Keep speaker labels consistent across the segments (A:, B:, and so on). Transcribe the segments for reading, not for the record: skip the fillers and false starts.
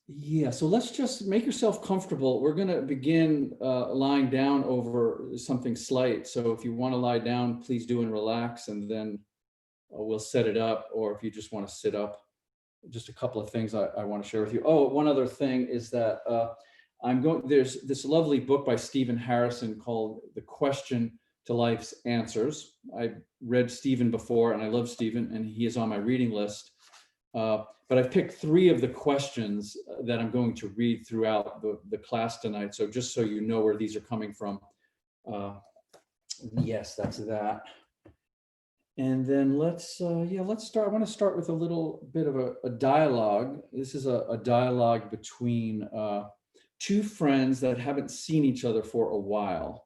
A: Yeah, so let's just make yourself comfortable. We're going to begin lying down over something slight. So if you want to lie down, please do and relax, and then we'll set it up. Or if you just want to sit up, just a couple of things I want to share with you. Oh, one other thing is that there's this lovely book by Stephen Harrison called The Question to Life's Answers. I read Stephen before, and I love Stephen, and he is on my reading list. But I've picked 3 of the questions that I'm going to read throughout the class tonight. So just so you know where these are coming from. Yes, that's that. And then let's start. I want to start with a little bit of a dialogue. This is a dialogue between 2 friends that haven't seen each other for a while.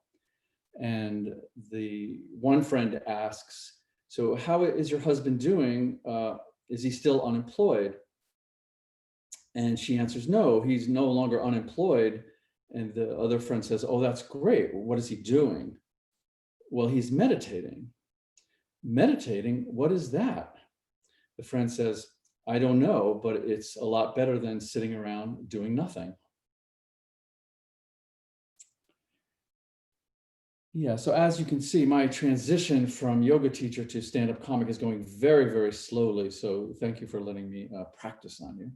A: And the one friend asks, "So how is your husband doing? Is he still unemployed?" And she answers, "No, he's no longer unemployed." And the other friend says, "Oh, that's great. What is he doing?" "Well, he's meditating." "Meditating? What is that?" The friend says, "I don't know, but it's a lot better than sitting around doing nothing." Yeah, so as you can see, my transition from yoga teacher to stand-up comic is going very, very slowly. So thank you for letting me practice on you.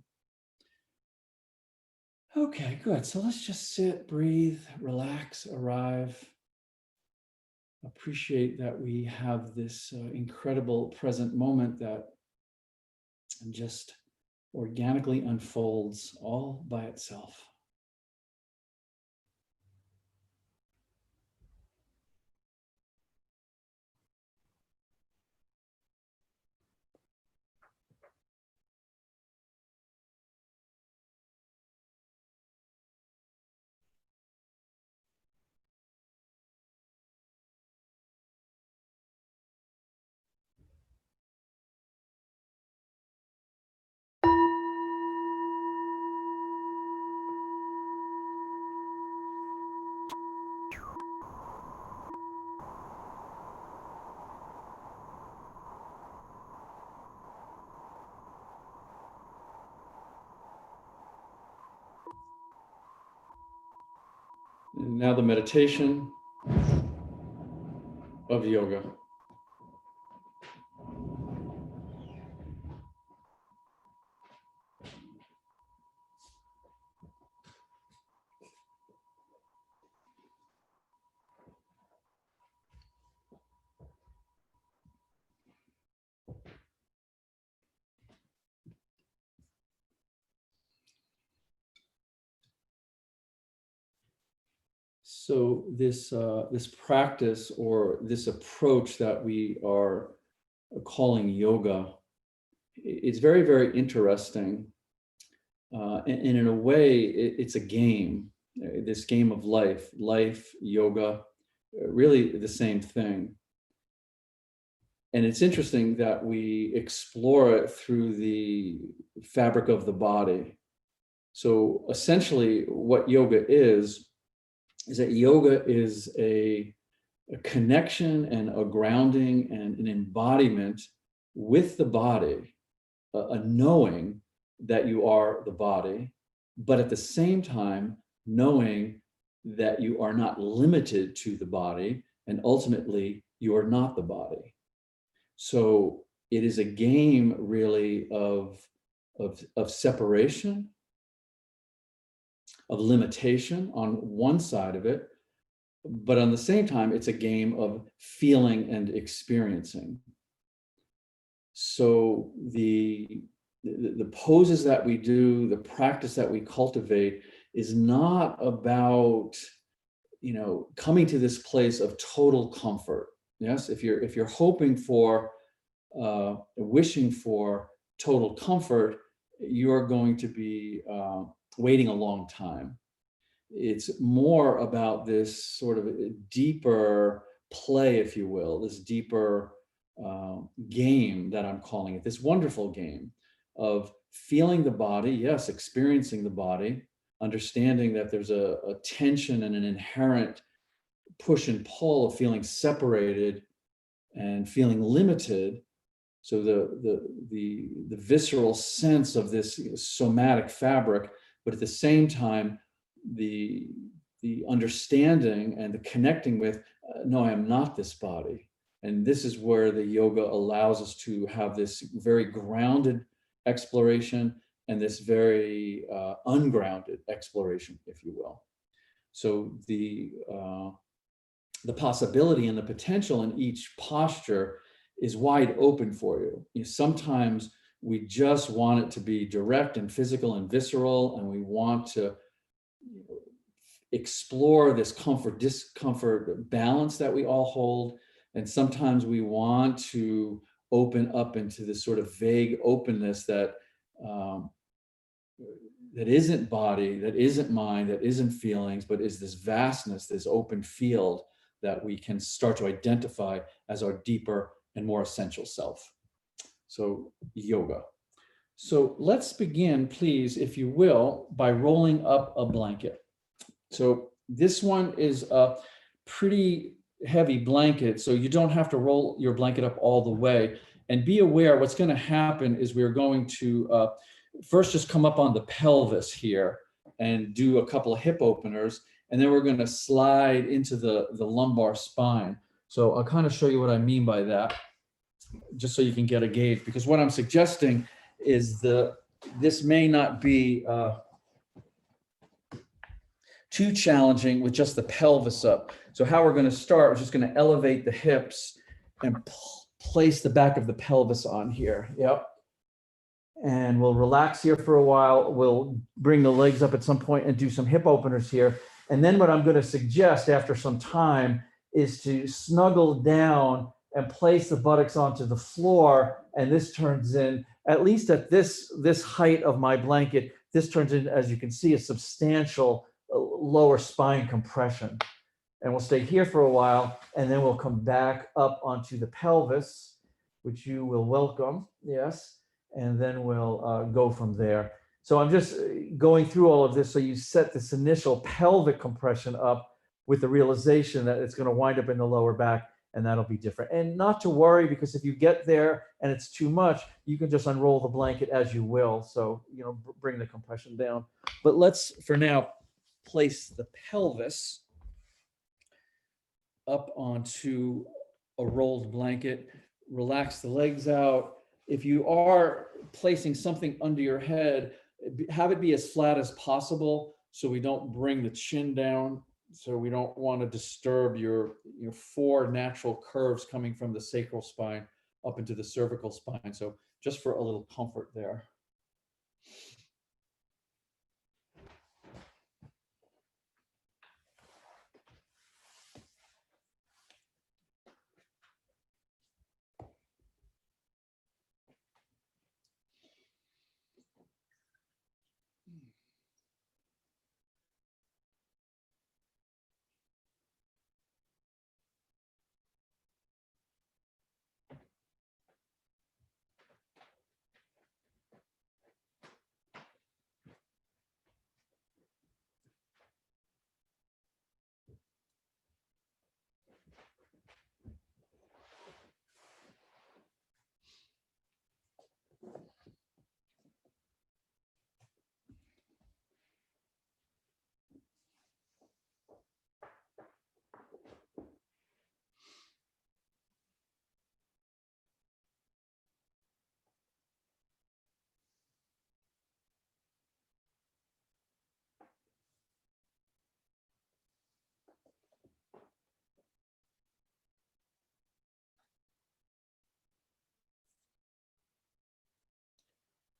A: Okay, good. So let's just sit, breathe, relax, arrive. Appreciate that we have this incredible present moment that just organically unfolds all by itself. And now the meditation of yoga. So this practice or this approach that we are calling yoga, it's very, very interesting. And in a way, it's a game, this game of life, yoga, really the same thing. And it's interesting that we explore it through the fabric of the body. So essentially what yoga is that yoga is a connection and a grounding and an embodiment with the body, a knowing that you are the body, but at the same time, knowing that you are not limited to the body, and ultimately, you are not the body. So it is a game really of separation, of limitation on one side of it, but on the same time, it's a game of feeling and experiencing. So the poses that we do, the practice that we cultivate is not about, coming to this place of total comfort. Yes, if you're hoping for, wishing for total comfort, you're going to be waiting a long time. It's more about this sort of deeper play, if you will, this deeper game that I'm calling it, this wonderful game of feeling the body, yes, experiencing the body, understanding that there's a tension and an inherent push and pull of feeling separated and feeling limited. So the visceral sense of this somatic fabric but at the same time, the understanding and the connecting with, no, I am not this body. And this is where the yoga allows us to have this very grounded exploration and this very ungrounded exploration, if you will. So the possibility and the potential in each posture is wide open for you. Sometimes we just want it to be direct and physical and visceral, and we want to explore this comfort discomfort balance that we all hold. And sometimes we want to open up into this sort of vague openness that that isn't body, that isn't mind, that isn't feelings, but is this vastness, this open field that we can start to identify as our deeper and more essential self. So yoga. So let's begin, please, if you will, by rolling up a blanket. So this one is a pretty heavy blanket, so you don't have to roll your blanket up all the way. And be aware, what's going to happen is we're going to first just come up on the pelvis here and do a couple of hip openers, and then we're going to slide into the lumbar spine. So I'll kind of show you what I mean by that, just so you can get a gauge, because what I'm suggesting is this may not be too challenging with just the pelvis up. So how we're going to start, we're just going to elevate the hips and place the back of the pelvis on here. Yep. And we'll relax here for a while. We'll bring the legs up at some point and do some hip openers here. And then what I'm going to suggest after some time is to snuggle down and place the buttocks onto the floor. And this turns in, at least at this height of my blanket, this turns in, as you can see, a substantial lower spine compression. And we'll stay here for a while, and then we'll come back up onto the pelvis, which you will welcome, yes, and then we'll go from there. So I'm just going through all of this so you set this initial pelvic compression up with the realization that it's going to wind up in the lower back, and that'll be different. And not to worry, because if you get there and it's too much, you can just unroll the blanket as you will. So, bring the compression down. But let's, for now, place the pelvis up onto a rolled blanket, relax the legs out. If you are placing something under your head, have it be as flat as possible so we don't bring the chin down. So we don't want to disturb your four natural curves coming from the sacral spine up into the cervical spine. So just for a little comfort there.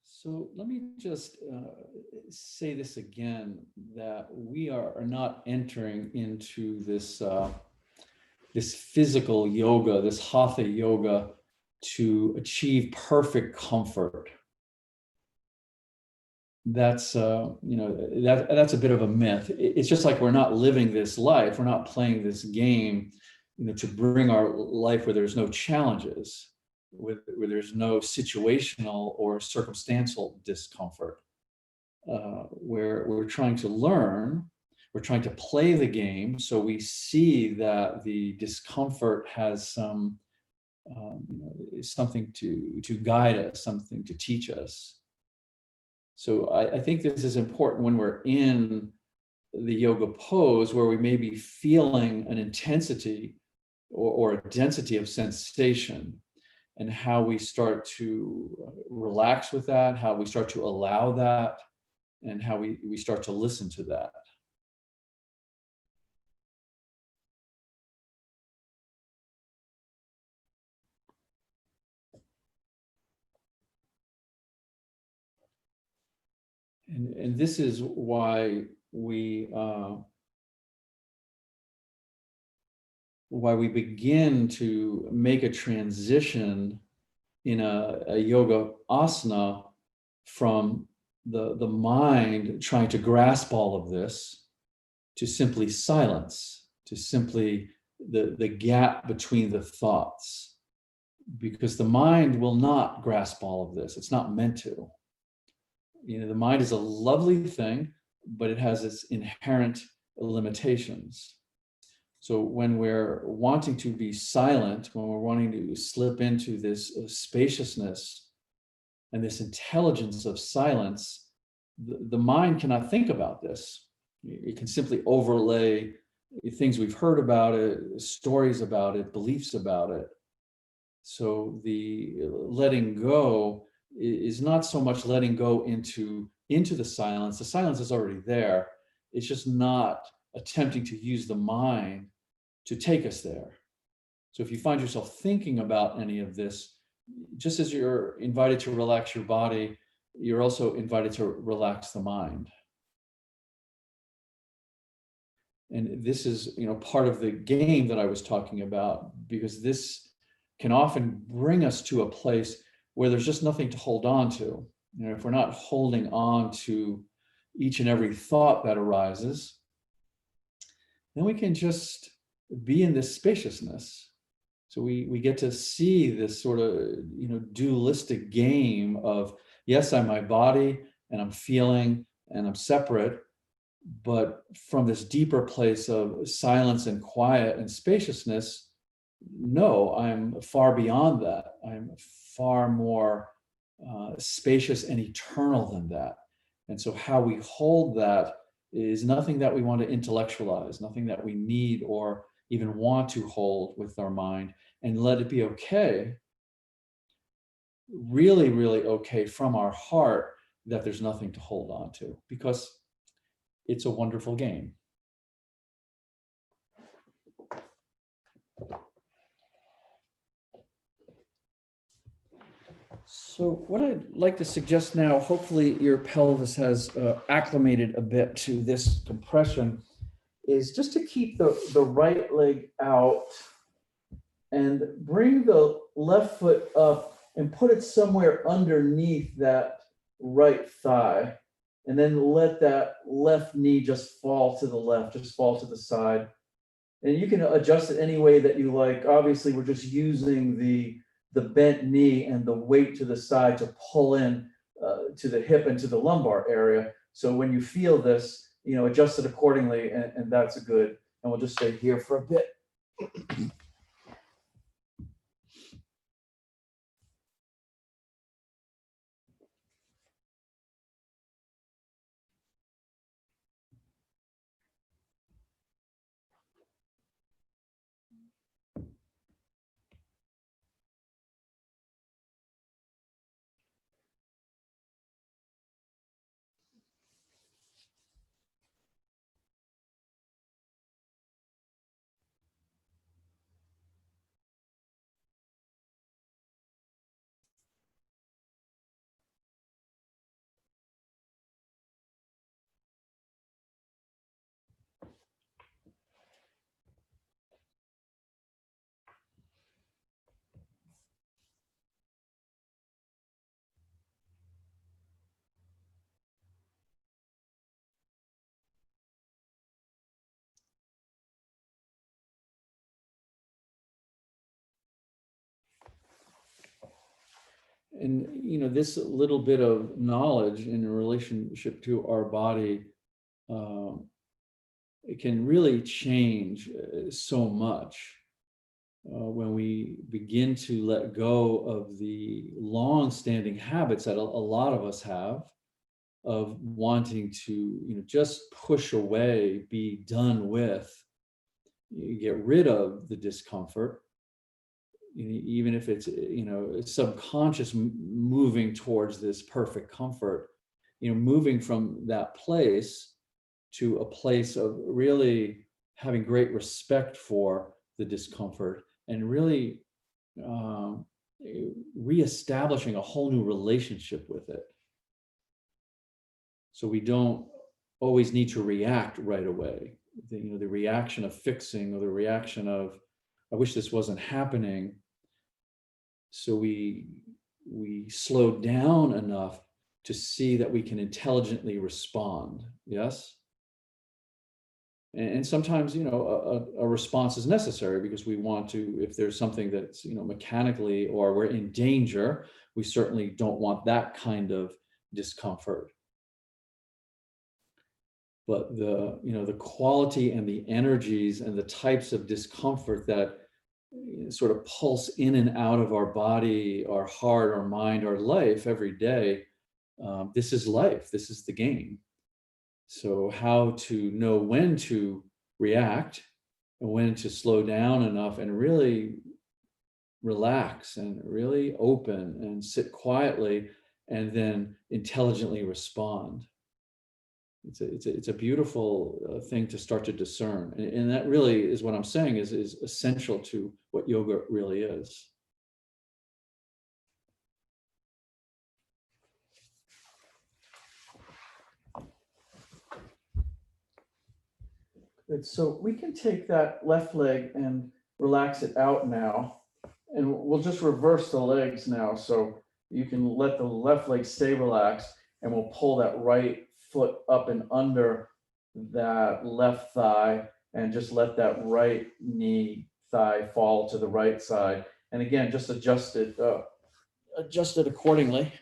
A: So let me just say this again, that we are not entering into this this physical yoga, this hatha yoga, to achieve perfect comfort. That's that's a bit of a myth. It's just like we're not living this life, we're not playing this game, to bring our life where there's no challenges, where there's no situational or circumstantial discomfort, where we're trying to learn, we're trying to play the game, so we see that the discomfort has some something to guide us, something to teach us. So I think this is important when we're in the yoga pose where we may be feeling an intensity or a density of sensation, and how we start to relax with that, how we start to allow that, and how we start to listen to that. And this is why we begin to make a transition in a yoga asana from the mind trying to grasp all of this to simply silence, to simply the gap between the thoughts, because the mind will not grasp all of this. It's not meant to. The mind is a lovely thing, but it has its inherent limitations. So when we're wanting to be silent, when we're wanting to slip into this spaciousness and this intelligence of silence, the mind cannot think about this. It can simply overlay things we've heard about it, stories about it, beliefs about it. So the letting go is not so much letting go into the silence. The silence is already there. It's just not attempting to use the mind to take us there. So if you find yourself thinking about any of this, just as you're invited to relax your body, you're also invited to relax the mind. And this is, part of the game that I was talking about, because this can often bring us to a place where there's just nothing to hold on to. If we're not holding on to each and every thought that arises, then we can just be in this spaciousness. So we get to see this sort of, dualistic game of, yes, I'm my body and I'm feeling and I'm separate, but from this deeper place of silence and quiet and spaciousness, no, I'm far beyond that. I'm far more spacious and eternal than that. And so how we hold that is nothing that we want to intellectualize, nothing that we need or even want to hold with our mind, and let it be okay, really, really okay from our heart, that there's nothing to hold on to, because it's a wonderful game. So what I'd like to suggest now, hopefully your pelvis has acclimated a bit to this compression, is just to keep the right leg out and bring the left foot up and put it somewhere underneath that right thigh. And then let that left knee just fall to the left, just fall to the side. And you can adjust it any way that you like. Obviously, we're just using the bent knee and the weight to the side to pull in to the hip and to the lumbar area. So when you feel this, adjust it accordingly, and that's good. And we'll just stay here for a bit. And this little bit of knowledge in relationship to our body, it can really change so much when we begin to let go of the long-standing habits that a lot of us have, of wanting to, just push away, be done with. You get rid of the discomfort, even if it's, it's subconscious moving towards this perfect comfort, moving from that place to a place of really having great respect for the discomfort and really reestablishing a whole new relationship with it. So we don't always need to react right away. The reaction of fixing, or the reaction of, I wish this wasn't happening. So we slow down enough to see that we can intelligently respond. Yes. And sometimes, a response is necessary because we want to, if there's something that's, mechanically, or we're in danger, we certainly don't want that kind of discomfort. But the quality and the energies and the types of discomfort that sort of pulse in and out of our body, our heart, our mind, our life every day, this is life. This is the game. So how to know when to react and when to slow down enough and really relax and really open and sit quietly and then intelligently respond. It's a beautiful thing to start to discern. And that really is what I'm saying is essential to what yoga really is. Good. So we can take that left leg and relax it out now. And we'll just reverse the legs now. So you can let the left leg stay relaxed, and we'll pull that right foot up and under that left thigh and just let that right knee thigh fall to the right side. And again, just adjust it accordingly.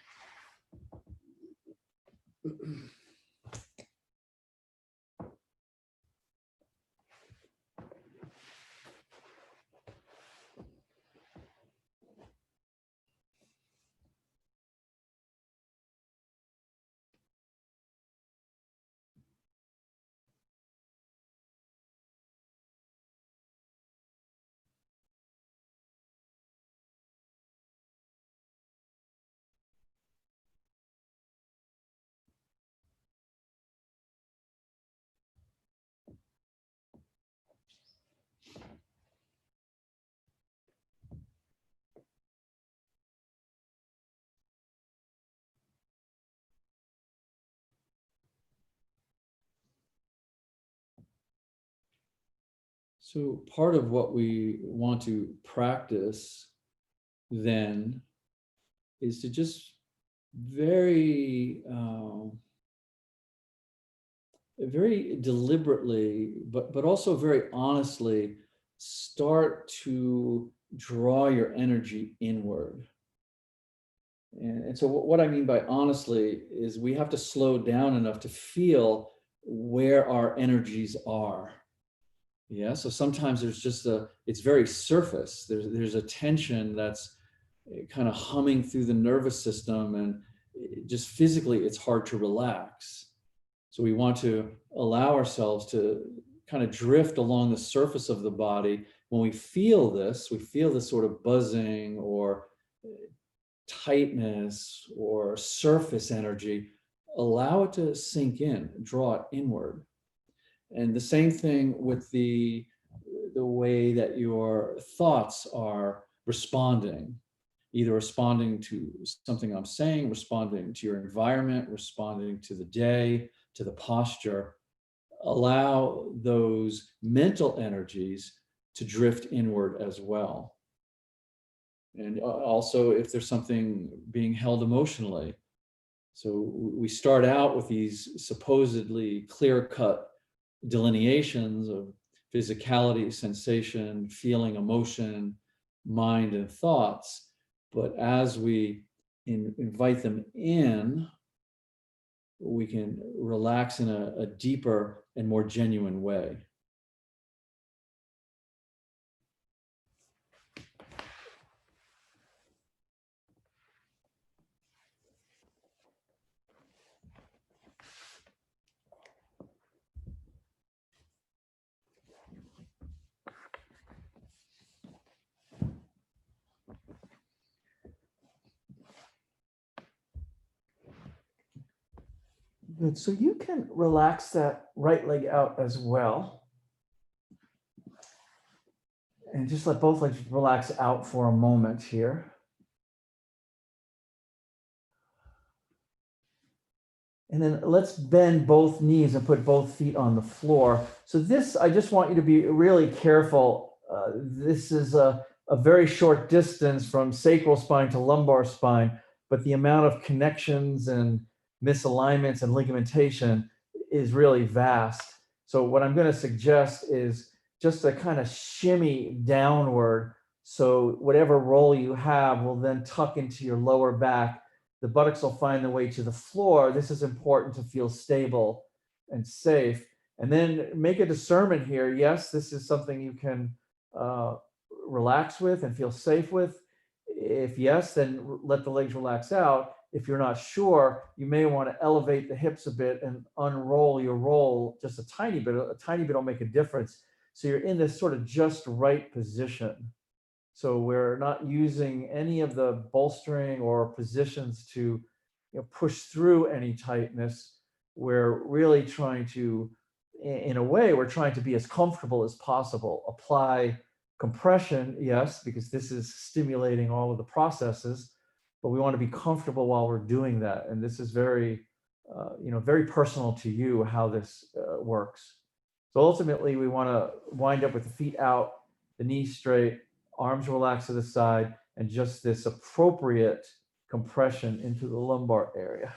A: So part of what we want to practice then is to just very deliberately, but also very honestly, start to draw your energy inward. And so what I mean by honestly is we have to slow down enough to feel where our energies are. Yeah, so sometimes there's just it's very surface. There's a tension that's kind of humming through the nervous system, and just physically it's hard to relax. So we want to allow ourselves to kind of drift along the surface of the body. When we feel this sort of buzzing or tightness or surface energy, allow it to sink in, draw it inward. And the same thing with the way that your thoughts are responding, either responding to something I'm saying, responding to your environment, responding to the day, to the posture. Allow those mental energies to drift inward as well. And also if there's something being held emotionally. So we start out with these supposedly clear-cut delineations of physicality, sensation, feeling, emotion, mind, and thoughts. But as we invite them in, we can relax in a deeper and more genuine way. Good. So you can relax that right leg out as well. And just let both legs relax out for a moment here. And then let's bend both knees and put both feet on the floor. So this, I just want you to be really careful. This is a very short distance from sacral spine to lumbar spine, but the amount of connections and misalignments and ligamentation is really vast. So what I'm going to suggest is just a kind of shimmy downward. So whatever roll you have will then tuck into your lower back. The buttocks will find their way to the floor. This is important to feel stable and safe. And then make a discernment here. Yes, this is something you can relax with and feel safe with. If yes, then let the legs relax out. If you're not sure, you may want to elevate the hips a bit and unroll your roll just a tiny bit. A tiny bit will make a difference. So you're in this sort of just right position. So we're not using any of the bolstering or positions to push through any tightness. We're really trying to, in a way, we're trying to be as comfortable as possible. Apply compression, yes, because this is stimulating all of the processes, but we want to be comfortable while we're doing that. And this is very, very personal to you how this works. So ultimately, we want to wind up with the feet out, the knees straight, arms relaxed to the side, and just this appropriate compression into the lumbar area.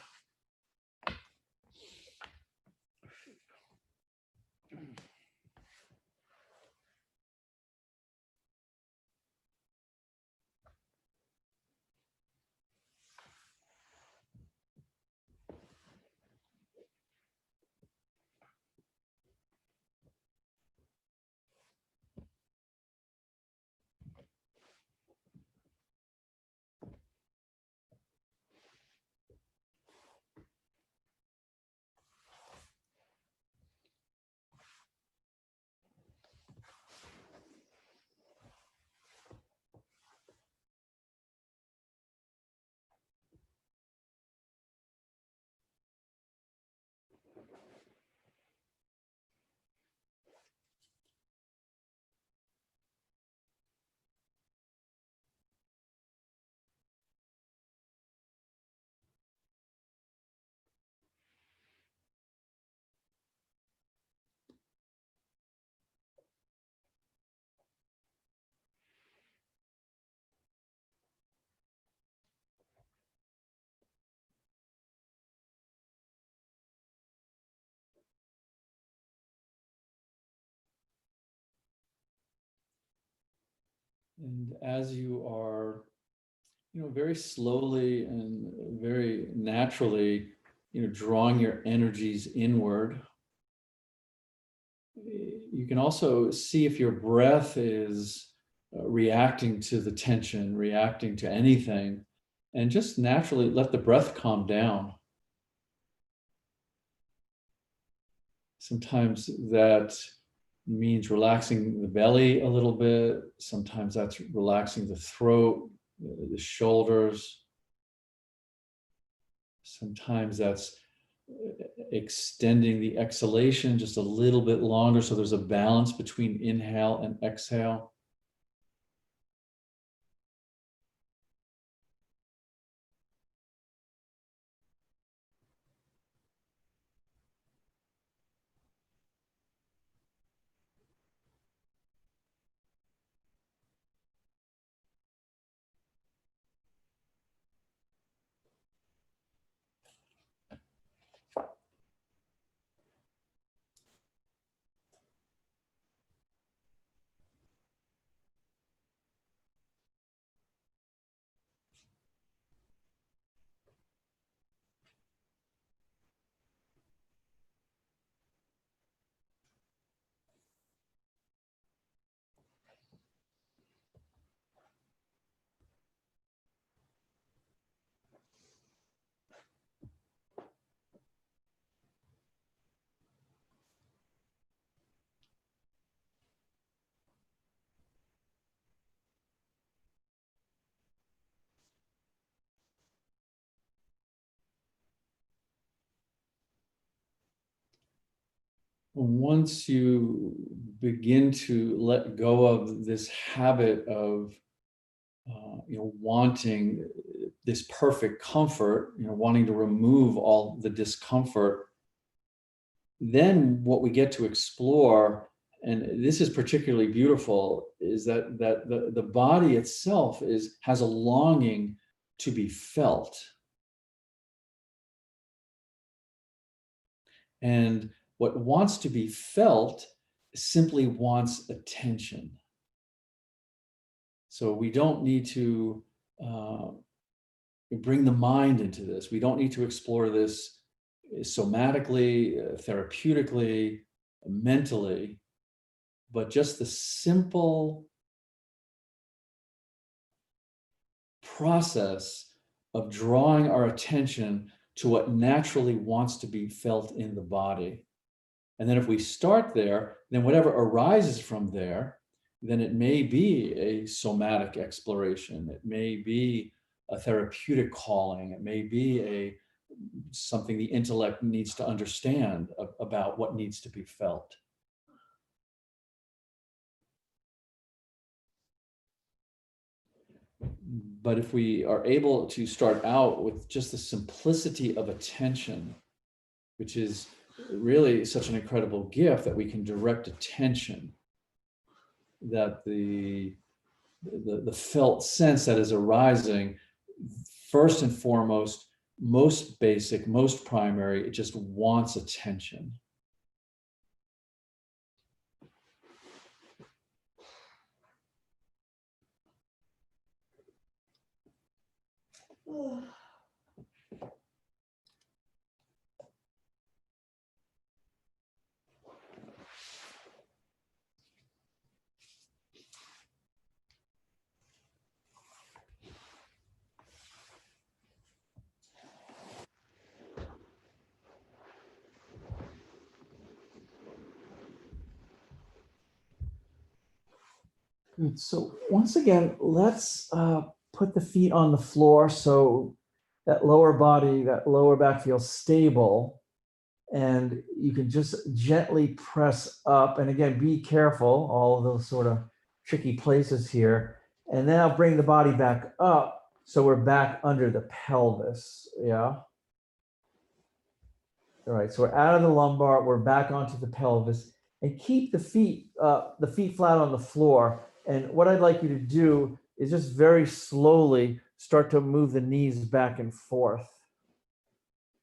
A: And as you are, very slowly and very naturally, drawing your energies inward, you can also see if your breath is reacting to the tension, reacting to anything, and just naturally let the breath calm down. Sometimes that means relaxing the belly a little bit. Sometimes that's relaxing the throat, the shoulders. Sometimes that's extending the exhalation just a little bit longer so there's a balance between inhale and exhale. once you begin to let go of this habit of wanting this perfect comfort, wanting to remove all the discomfort, then what we get to explore, and this is particularly beautiful, is that the body itself has a longing to be felt. And what wants to be felt simply wants attention. So we don't need to bring the mind into this. We don't need to explore this somatically, therapeutically, mentally, but just the simple process of drawing our attention to what naturally wants to be felt in the body. And then if we start there, then whatever arises from there, then it may be a somatic exploration. It may be a therapeutic calling. It may be something the intellect needs to understand about what needs to be felt. But if we are able to start out with just the simplicity of attention, which is really such an incredible gift, that we can direct attention, that the felt sense that is arising, first and foremost, most basic, most primary, it just wants attention. Good. So once again, let's put the feet on the floor so that lower body, that lower back feels stable. And you can just gently press up. And again, be careful, all of those sort of tricky places here. And then I'll bring the body back up so we're back under the pelvis. Yeah. All right, so we're out of the lumbar, we're back onto the pelvis, and keep the feet flat on the floor. And what I'd like you to do is just very slowly start to move the knees back and forth.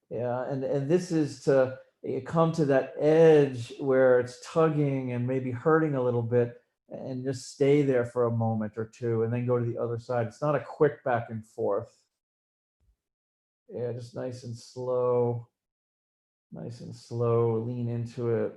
A: Yeah, and this is to come to that edge where it's tugging and maybe hurting a little bit, and just stay there for a moment or two, and then go to the other side. It's not a quick back and forth. Yeah, just nice and slow. Nice and slow, lean into it.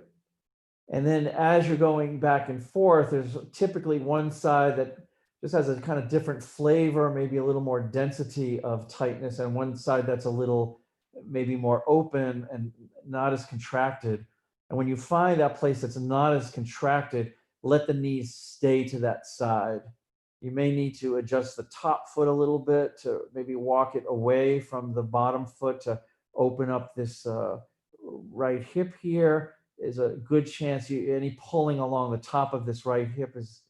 A: And then as you're going back and forth, there's typically one side that just has a kind of different flavor, maybe a little more density of tightness, and one side that's a little maybe more open and not as contracted. And when you find that place that's not as contracted, let the knees stay to that side. You may need to adjust the top foot a little bit to maybe walk it away from the bottom foot to open up this right hip here. Is a good chance any pulling along the top of this right hip is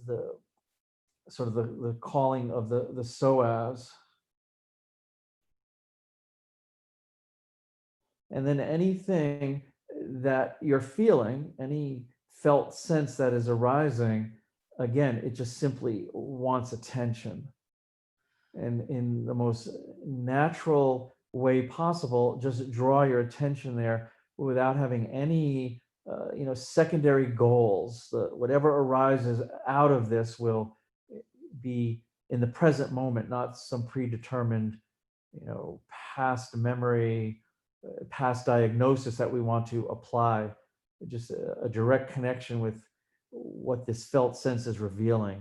A: the sort of the calling of the psoas. And then anything that you're feeling, any felt sense that is arising, again, it just simply wants attention. And in the most natural way possible, just draw your attention there without having any secondary goals. Whatever arises out of this will be in the present moment, not some predetermined past memory, past diagnosis that we want to apply. Just a direct connection with what this felt sense is revealing,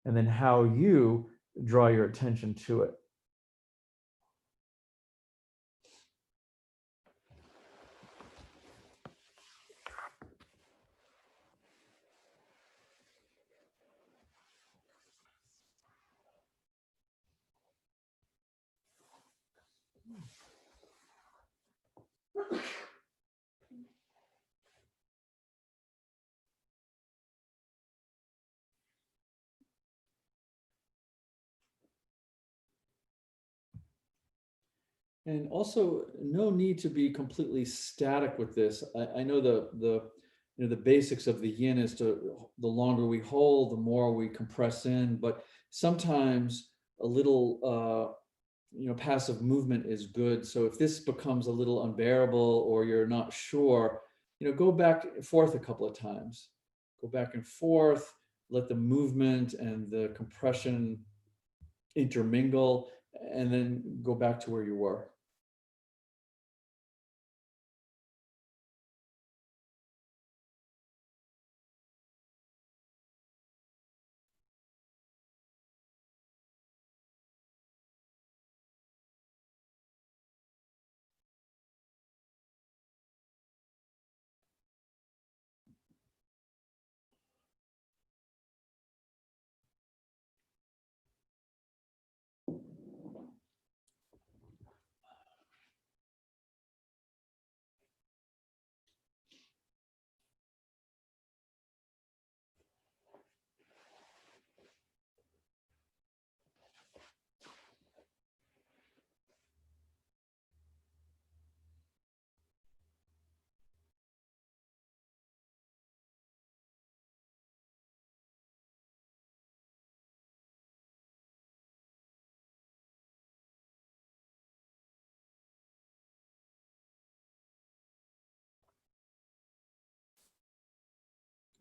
A: and then how you draw your attention to it. And also, no need to be completely static with this. I know the basics of the yin is the longer we hold, the more we compress in. But sometimes a little passive movement is good. So if this becomes a little unbearable or you're not sure, go back and forth a couple of times. Go back and forth. Let the movement and the compression intermingle, and then go back to where you were.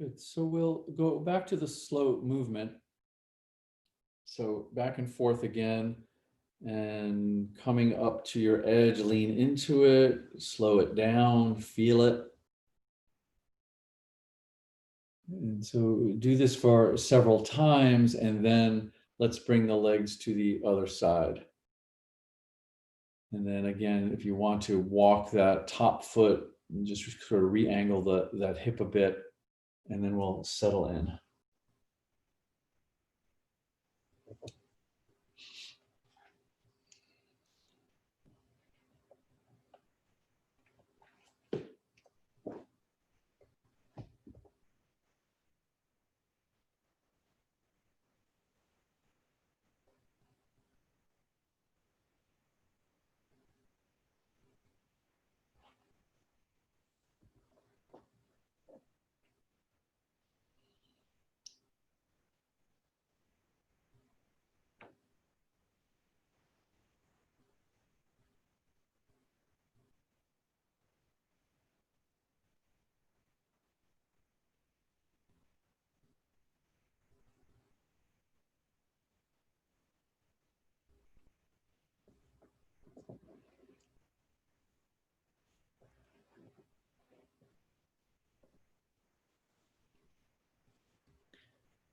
A: Good. So we'll go back to the slow movement. So back and forth again, and coming up to your edge, lean into it, slow it down, feel it. And so do this for several times, and then let's bring the legs to the other side. And then again, if you want to walk that top foot, and just sort of re-angle that hip a bit, and then we'll settle in.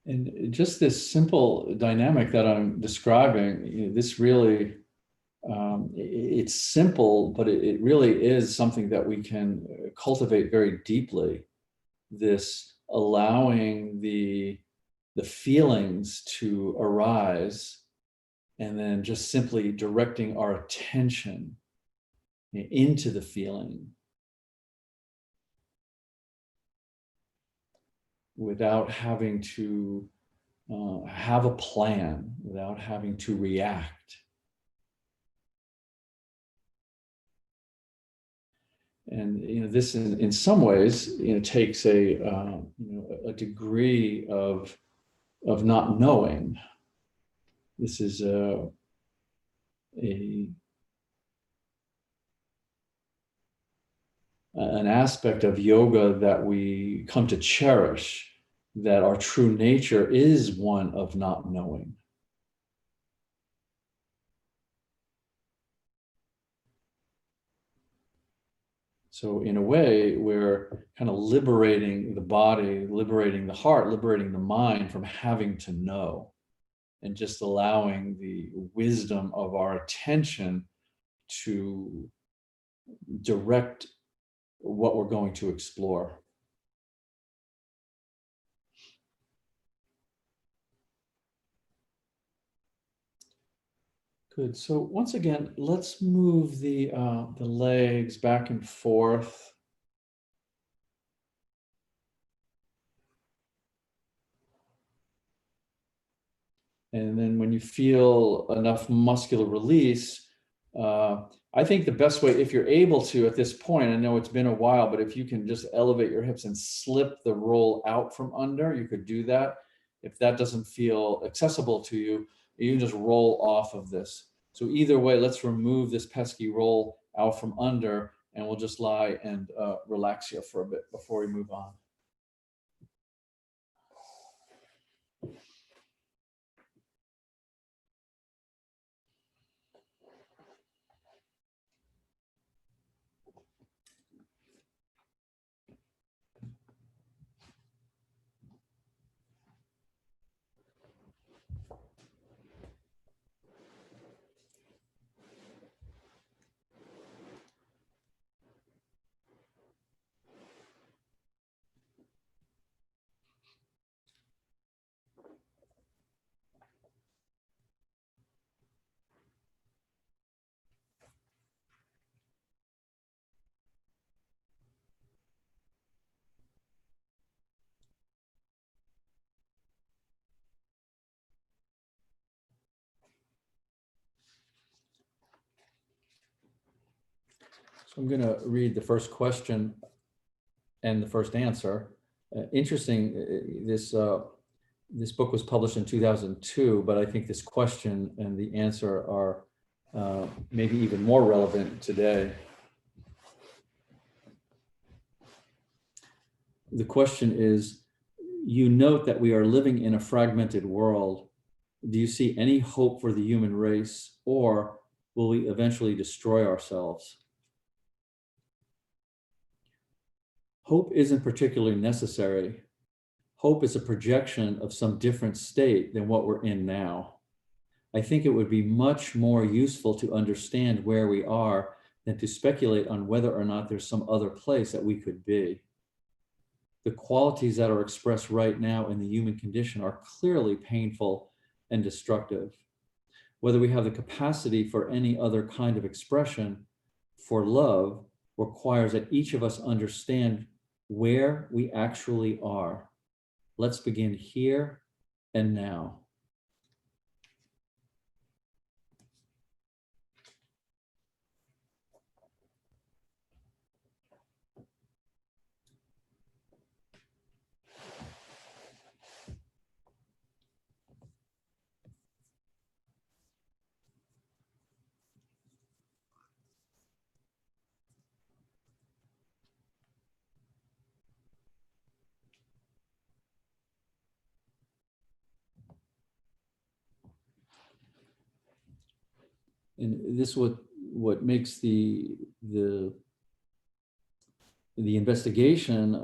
A: And just this simple dynamic that I'm describing, this really, it's simple, but it really is something that we can cultivate very deeply. This allowing the feelings to arise, and then just simply directing our attention into the feeling without having to have a plan, without having to react. And this in some ways takes a degree of not knowing. This is an aspect of yoga that we come to cherish, that our true nature is one of not knowing. So in a way, we're kind of liberating the body, liberating the heart, liberating the mind from having to know, and just allowing the wisdom of our attention to direct what we're going to explore. Good. So once again, let's move the legs back and forth. And then when you feel enough muscular release, I think the best way, if you're able to at this point, I know it's been a while, but if you can just elevate your hips and slip the roll out from under, you could do that. If that doesn't feel accessible to you, you can just roll off of this. So either way, let's remove this pesky roll out from under, and we'll just lie and relax here for a bit before we move on. So I'm going to read the first question and the first answer. Interesting, this book was published in 2002, but I think this question and the answer are maybe even more relevant today. The question is, you note that we are living in a fragmented world. Do you see any hope for the human race, or will we eventually destroy ourselves? Hope isn't particularly necessary. Hope is a projection of some different state than what we're in now. I think it would be much more useful to understand where we are than to speculate on whether or not there's some other place that we could be. The qualities that are expressed right now in the human condition are clearly painful and destructive. Whether we have the capacity for any other kind of expression, for love, requires that each of us understand where we actually are. Let's begin here and now. And this what makes the investigation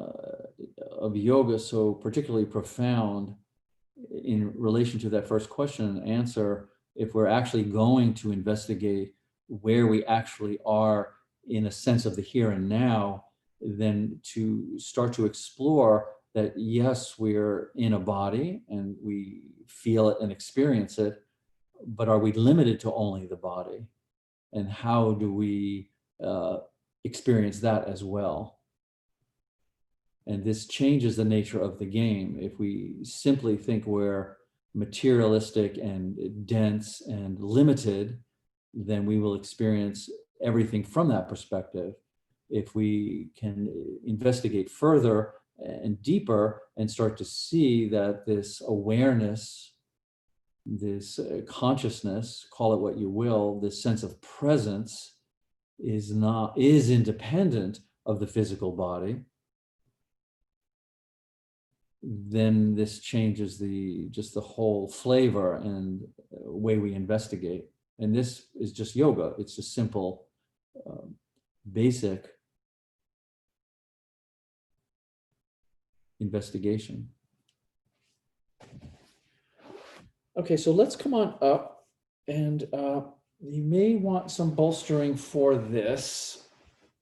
A: of yoga so particularly profound in relation to that first question and answer. If we're actually going to investigate where we actually are in a sense of the here and now, then to start to explore that, yes, we're in a body and we feel it and experience it, but are we limited to only the body? And how do we experience that as well? And this changes the nature of the game. If we simply think we're materialistic and dense and limited, then we will experience everything from that perspective. If we can investigate further and deeper and start to see that this awareness, this consciousness, call it what you will, this sense of presence is independent of the physical body, then this changes just the whole flavor and way we investigate. And this is just yoga. It's just simple, basic investigation. Okay, so let's come on up, and you may want some bolstering for this,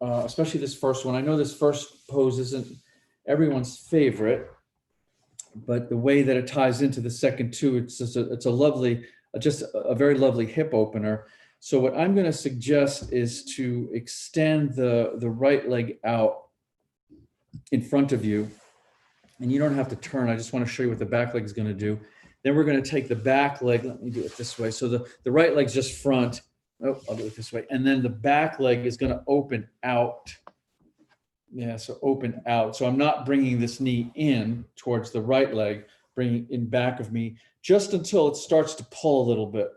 A: especially this first one. I know this first pose isn't everyone's favorite, but the way that it ties into the second two, it's a lovely, just a very lovely hip opener. So what I'm going to suggest is to extend the right leg out in front of you, and you don't have to turn. I just want to show you what the back leg is going to do. Then we're going to take the back leg. Let me do it this way. So the right leg's just front, Oh, I'll do it this way. And then the back leg is going to open out. Yeah, so open out. So I'm not bringing this knee in towards the right leg, bringing it in back of me just until it starts to pull a little bit.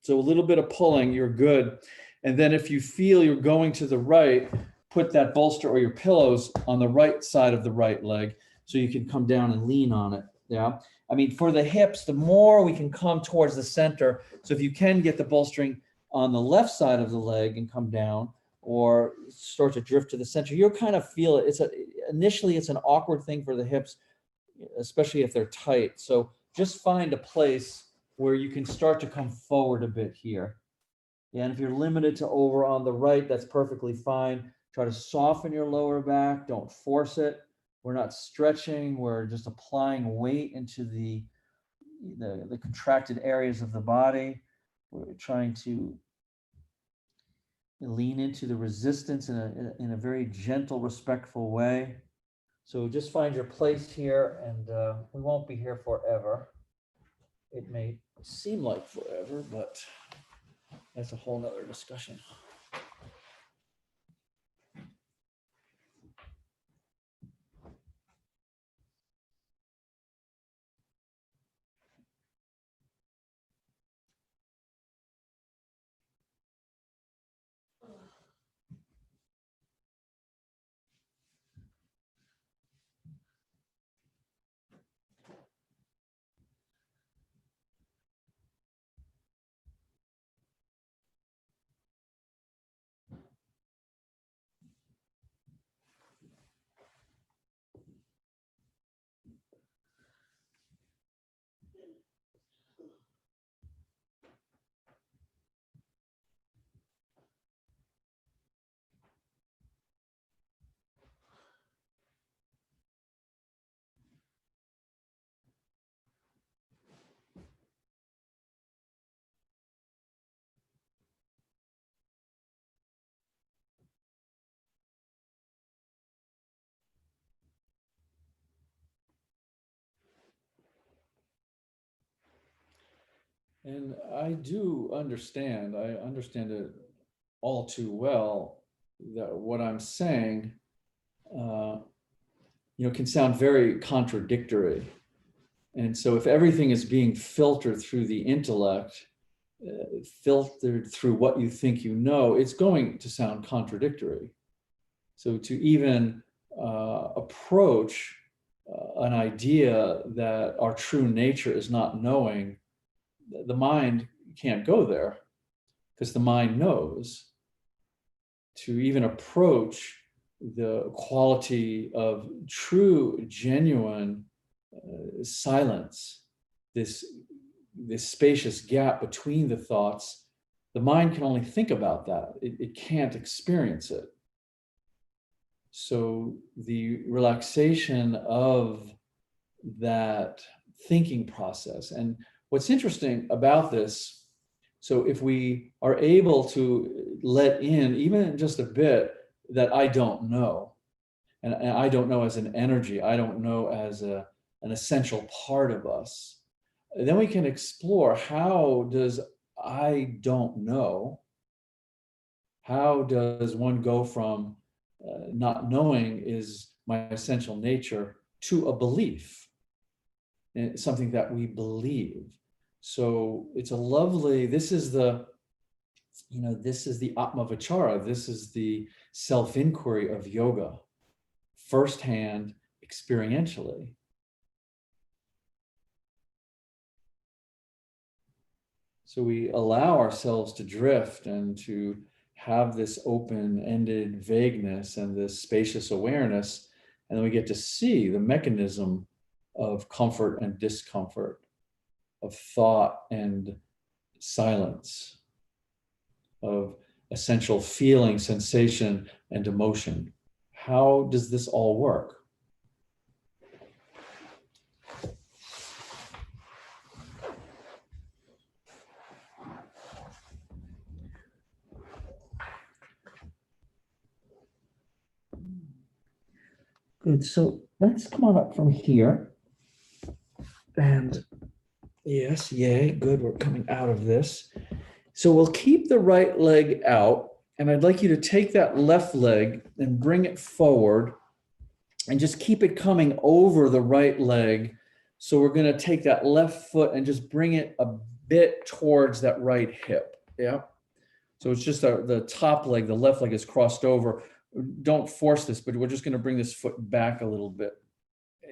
A: So a little bit of pulling, you're good. And then if you feel you're going to the right, put that bolster or your pillows on the right side of the right leg so you can come down and lean on it. Yeah. I mean, for the hips, the more we can come towards the center. So if you can get the bolstering on the left side of the leg and come down, or start to drift to the center, you'll kind of feel it. Initially it's an awkward thing for the hips, especially if they're tight. So just find a place where you can start to come forward a bit here. And if you're limited to over on the right, that's perfectly fine. Try to soften your lower back. Don't force it. We're not stretching. We're just applying weight into the contracted areas of the body. We're trying to lean into the resistance in a very gentle, respectful way. So just find your place here, and we won't be here forever. It may seem like forever, but that's a whole nother discussion. And I do understand, I understand it all too well, that what I'm saying, can sound very contradictory. And so if everything is being filtered through the intellect, filtered through what you think you know, it's going to sound contradictory. So to even approach an idea that our true nature is not knowing, the mind can't go there because the mind knows. To even approach the quality of true, genuine silence, this spacious gap between the thoughts, the mind can only think about that. It can't experience it. So the relaxation of that thinking process. And what's interesting about this, so if we are able to let in, even just a bit, that I don't know, and I don't know as an energy, I don't know as an essential part of us, then we can explore, how does I don't know, how does one go from not knowing is my essential nature to a belief, something that we believe. So it's a lovely, this is the Atma Vichara, this is the self-inquiry of yoga, firsthand, experientially. So we allow ourselves to drift and to have this open-ended vagueness and this spacious awareness, and then we get to see the mechanism of comfort and discomfort, of thought and silence, of essential feeling, sensation, and emotion. How does this all work? Good, so let's come on up from here. And yes, yay, good, we're coming out of this. So we'll keep the right leg out, and I'd like you to take that left leg and bring it forward and just keep it coming over the right leg. So we're going to take that left foot and just bring it a bit towards that right hip. Yeah. So it's just the top leg, the left leg is crossed over. Don't force this, but we're just going to bring this foot back a little bit.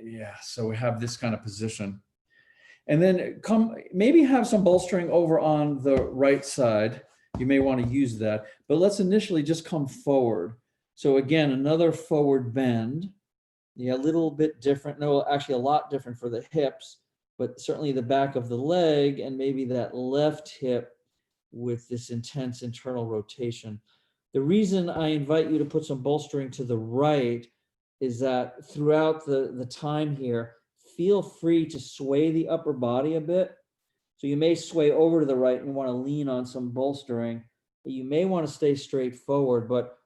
A: Yeah. So we have this kind of position. And then maybe have some bolstering over on the right side. You may want to use that, but let's initially just come forward. So again, another forward bend. Yeah, a little bit different. No, actually a lot different for the hips, but certainly the back of the leg and maybe that left hip with this intense internal rotation. The reason I invite you to put some bolstering to the right is that throughout the time here, feel free to sway the upper body a bit. So you may sway over to the right and want to lean on some bolstering. You may want to stay straight forward, but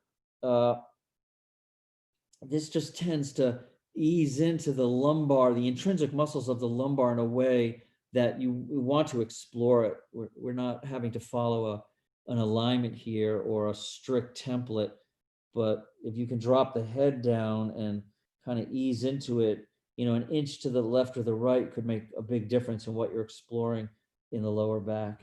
A: this just tends to ease into the lumbar, the intrinsic muscles of the lumbar in a way that you want to explore it. We're not having to follow an alignment here or a strict template, but if you can drop the head down and kind of ease into it, an inch to the left or the right could make a big difference in what you're exploring in the lower back.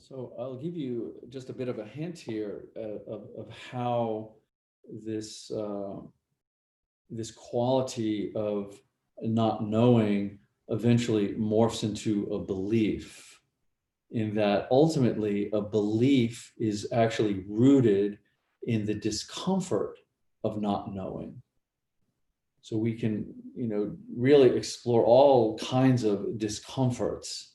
A: So I'll give you just a bit of a hint here of how this this quality of not knowing eventually morphs into a belief, in that ultimately a belief is actually rooted in the discomfort of not knowing. So we can, really explore all kinds of discomforts,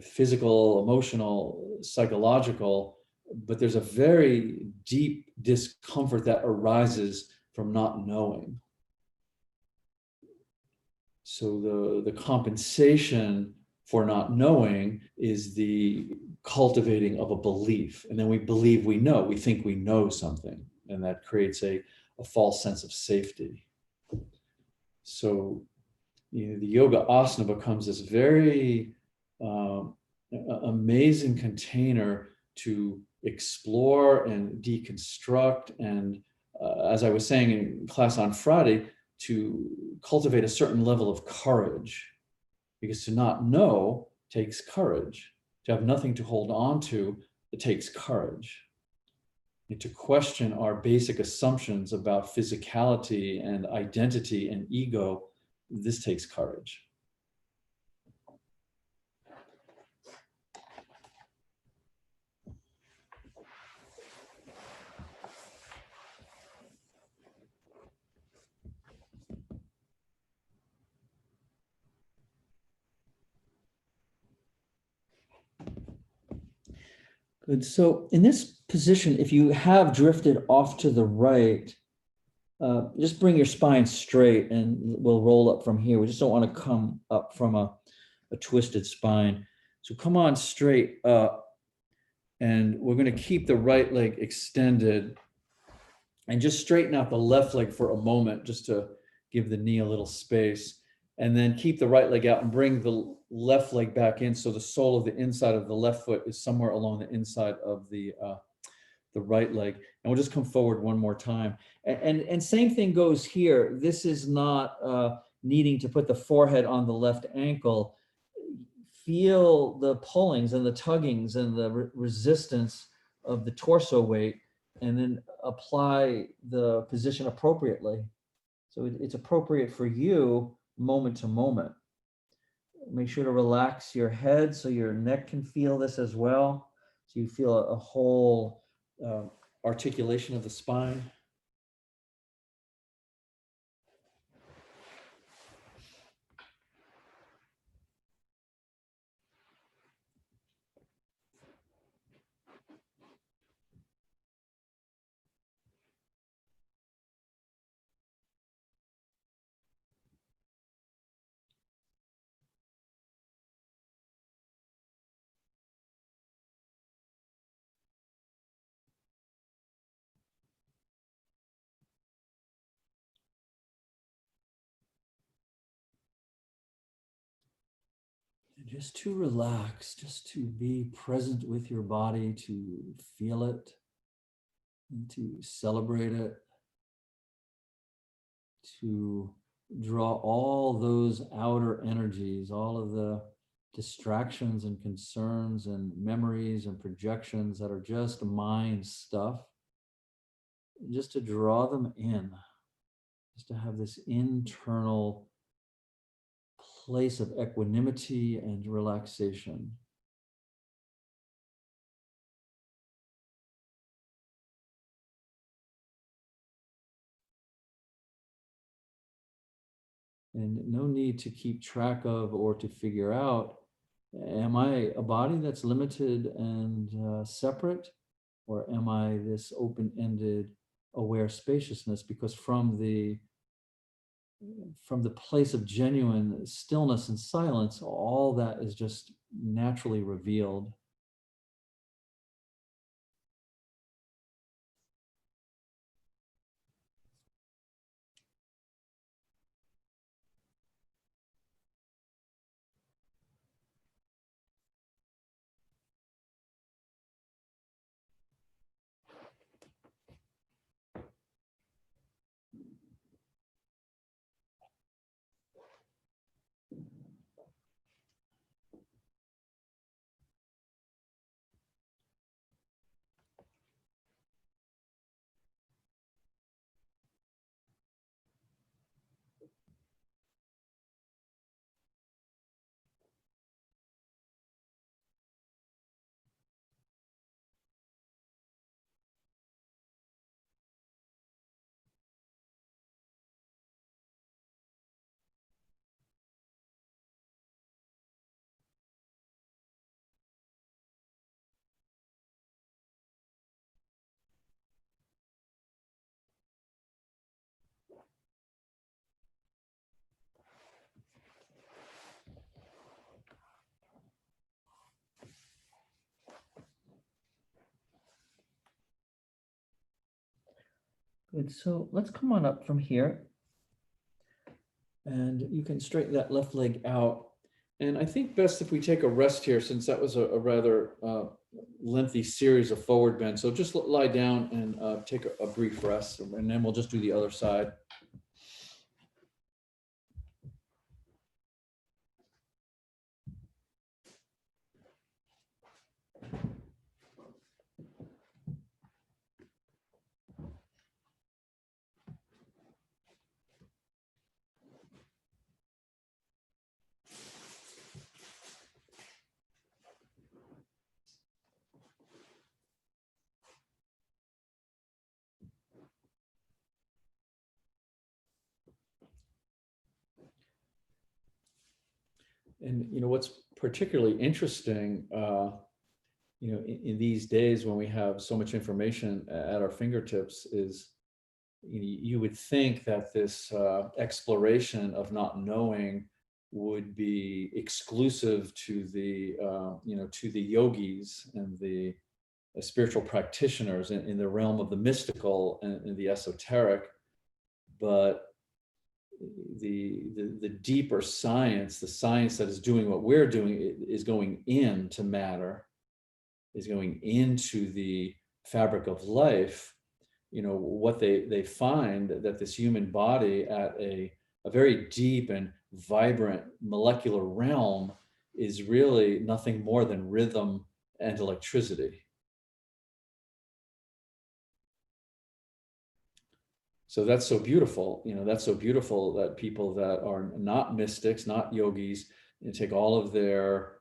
A: physical, emotional, psychological, but there's a very deep discomfort that arises from not knowing. So the compensation for not knowing is the cultivating of a belief. And then we believe we know, we think we know something, and that creates a false sense of safety. So, the yoga asana becomes this very amazing container to explore and deconstruct. And as I was saying in class on Friday, to cultivate a certain level of courage, because to not know takes courage. To have nothing to hold on to, it takes courage. And to question our basic assumptions about physicality and identity and ego, this takes courage. Good. So in this position, if you have drifted off to the right, just bring your spine straight and we'll roll up from here. We just don't want to come up from a twisted spine. So come on straight up, and we're going to keep the right leg extended and just straighten out the left leg for a moment, just to give the knee a little space. And then keep the right leg out and bring the left leg back in. So the sole of the inside of the left foot is somewhere along the inside of the right leg. And we'll just come forward one more time. And same thing goes here. This is not needing to put the forehead on the left ankle. Feel the pullings and the tuggings and the resistance of the torso weight, and then apply the position appropriately. So it's appropriate for you moment to moment. Make sure to relax your head so your neck can feel this as well. So you feel a whole articulation of the spine. Just to relax, just to be present with your body, to feel it, and to celebrate it, to draw all those outer energies, all of the distractions and concerns and memories and projections that are just mind stuff, just to draw them in, just to have this internal place of equanimity and relaxation. And no need to keep track of or to figure out, am I a body that's limited and separate, or am I this open-ended aware spaciousness? Because from the place of genuine stillness and silence, all that is just naturally revealed. Good. So let's come on up from here. And you can straighten that left leg out. And I think best if we take a rest here, since that was a rather lengthy series of forward bends. So just lie down and take a brief rest, and then we'll just do the other side. And you know what's particularly interesting in these days when we have so much information at our fingertips, is you would think that this exploration of not knowing would be exclusive to the yogis and the spiritual practitioners in the realm of the mystical and the esoteric. But the deeper science, the science that is doing what we're doing, is going into matter, is going into the fabric of life. What they find that this human body at a very deep and vibrant molecular realm is really nothing more than rhythm and electricity. So that's so beautiful. That's so beautiful that people that are not mystics, not yogis, take all of their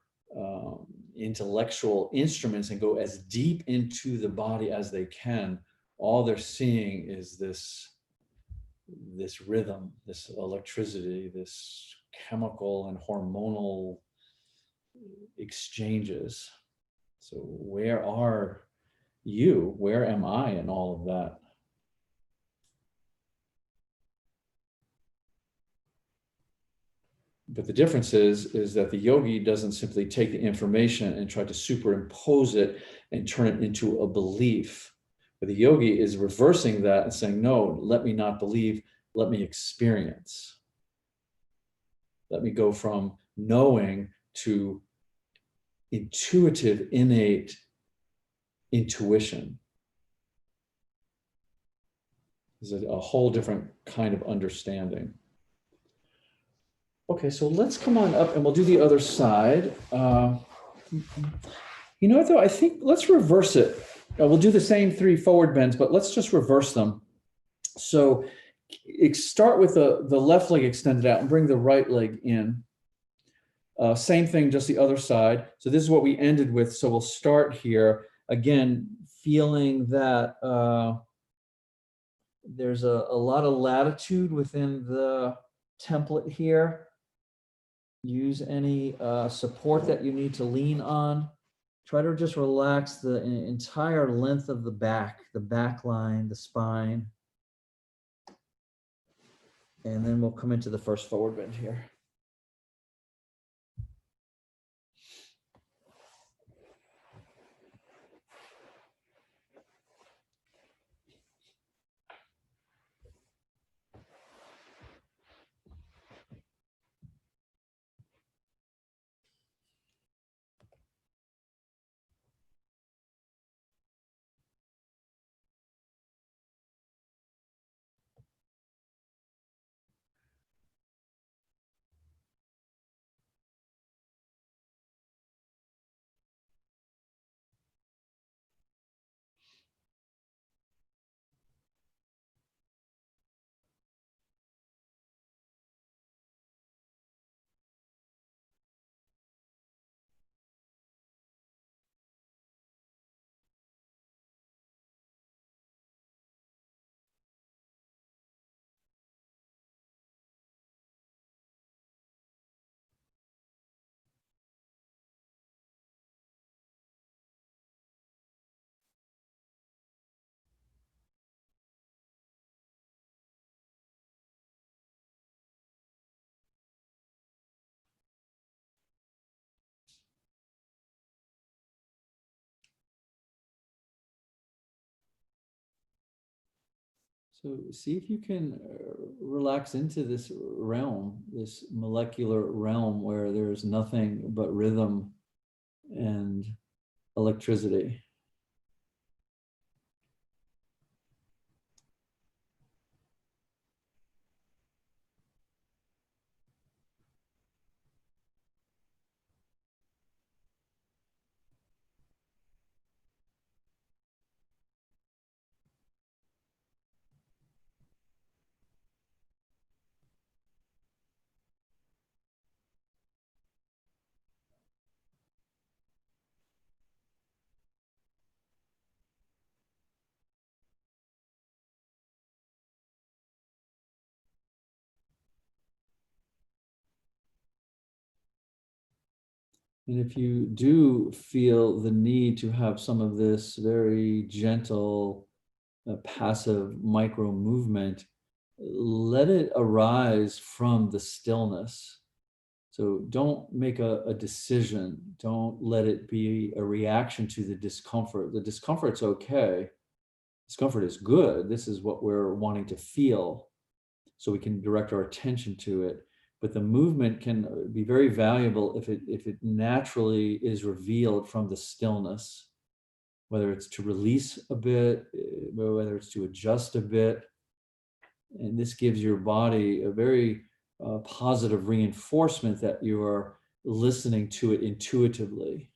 A: intellectual instruments and go as deep into the body as they can. All they're seeing is this rhythm, this electricity, this chemical and hormonal exchanges. So where are you? Where am I in all of that? But the difference is that the yogi doesn't simply take the information and try to superimpose it and turn it into a belief. But the yogi is reversing that and saying, no, let me not believe, let me experience. Let me go from knowing to intuitive, innate intuition. Is a whole different kind of understanding. Okay, so let's come on up and we'll do the other side. You know what, though? I think let's reverse it. We'll do the same 3 forward bends, but let's just reverse them. So start with the left leg extended out and bring the right leg in. Same thing, just the other side. So this is what we ended with. So we'll start here. Again, feeling that there's a lot of latitude within the template here. Use any support that you need to lean on. Try to just relax the entire length of the back line, the spine. And then we'll come into the first forward bend here. So see if you can relax into this realm, this molecular realm where there's nothing but rhythm and electricity. And if you do feel the need to have some of this very gentle, passive micro movement, let it arise from the stillness. So don't make a decision. Don't let it be a reaction to the discomfort. The discomfort's okay. Discomfort is good. This is what we're wanting to feel, so we can direct our attention to it. But the movement can be very valuable if it naturally is revealed from the stillness, whether it's to release a bit, whether it's to adjust a bit. And this gives your body a very positive reinforcement that you are listening to it intuitively.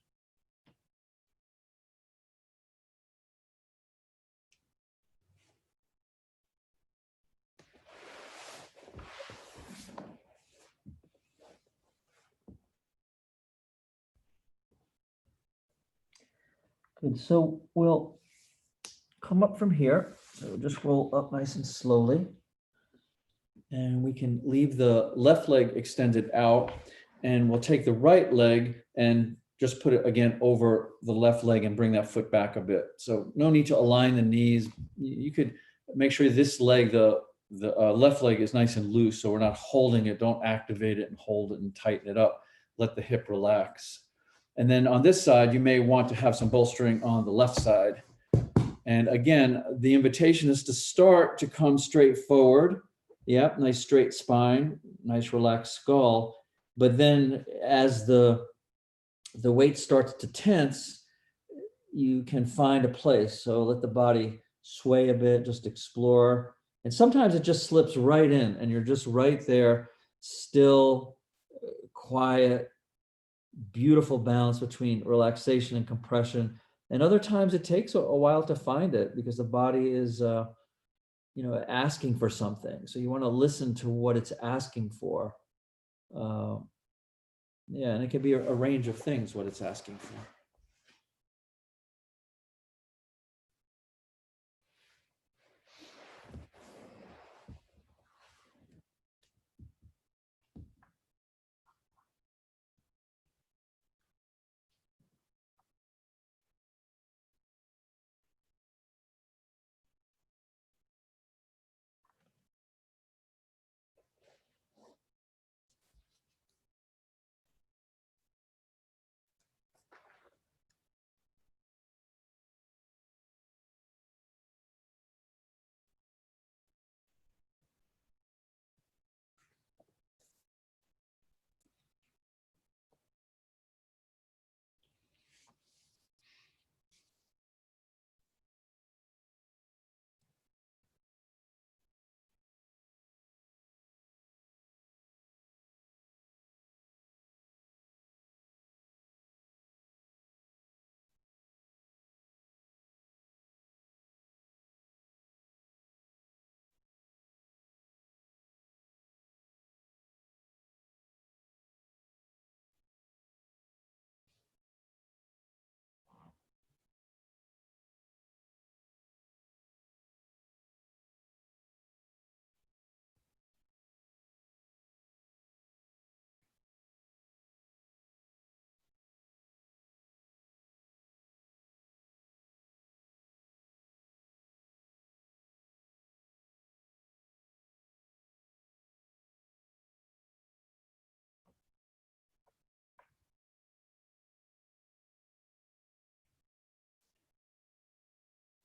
A: Good. So we'll come up from here. So just roll up nice and slowly. And we can leave the left leg extended out, and we'll take the right leg and just put it again over the left leg and bring that foot back a bit. So no need to align the knees. You could make sure this leg, the left leg, is nice and loose, so we're not holding it. Don't activate it and hold it and tighten it up. Let the hip relax. And then on this side, you may want to have some bolstering on the left side. And again, the invitation is to start to come straight forward. Yep, nice straight spine, nice relaxed skull. But then as the weight starts to tense, you can find a place. So let the body sway a bit, just explore. And sometimes it just slips right in and you're just right there, still, quiet, beautiful balance between relaxation and compression. And other times it takes a while to find it because the body is asking for something. So you want to listen to what it's asking for. And it can be a range of things, what it's asking for.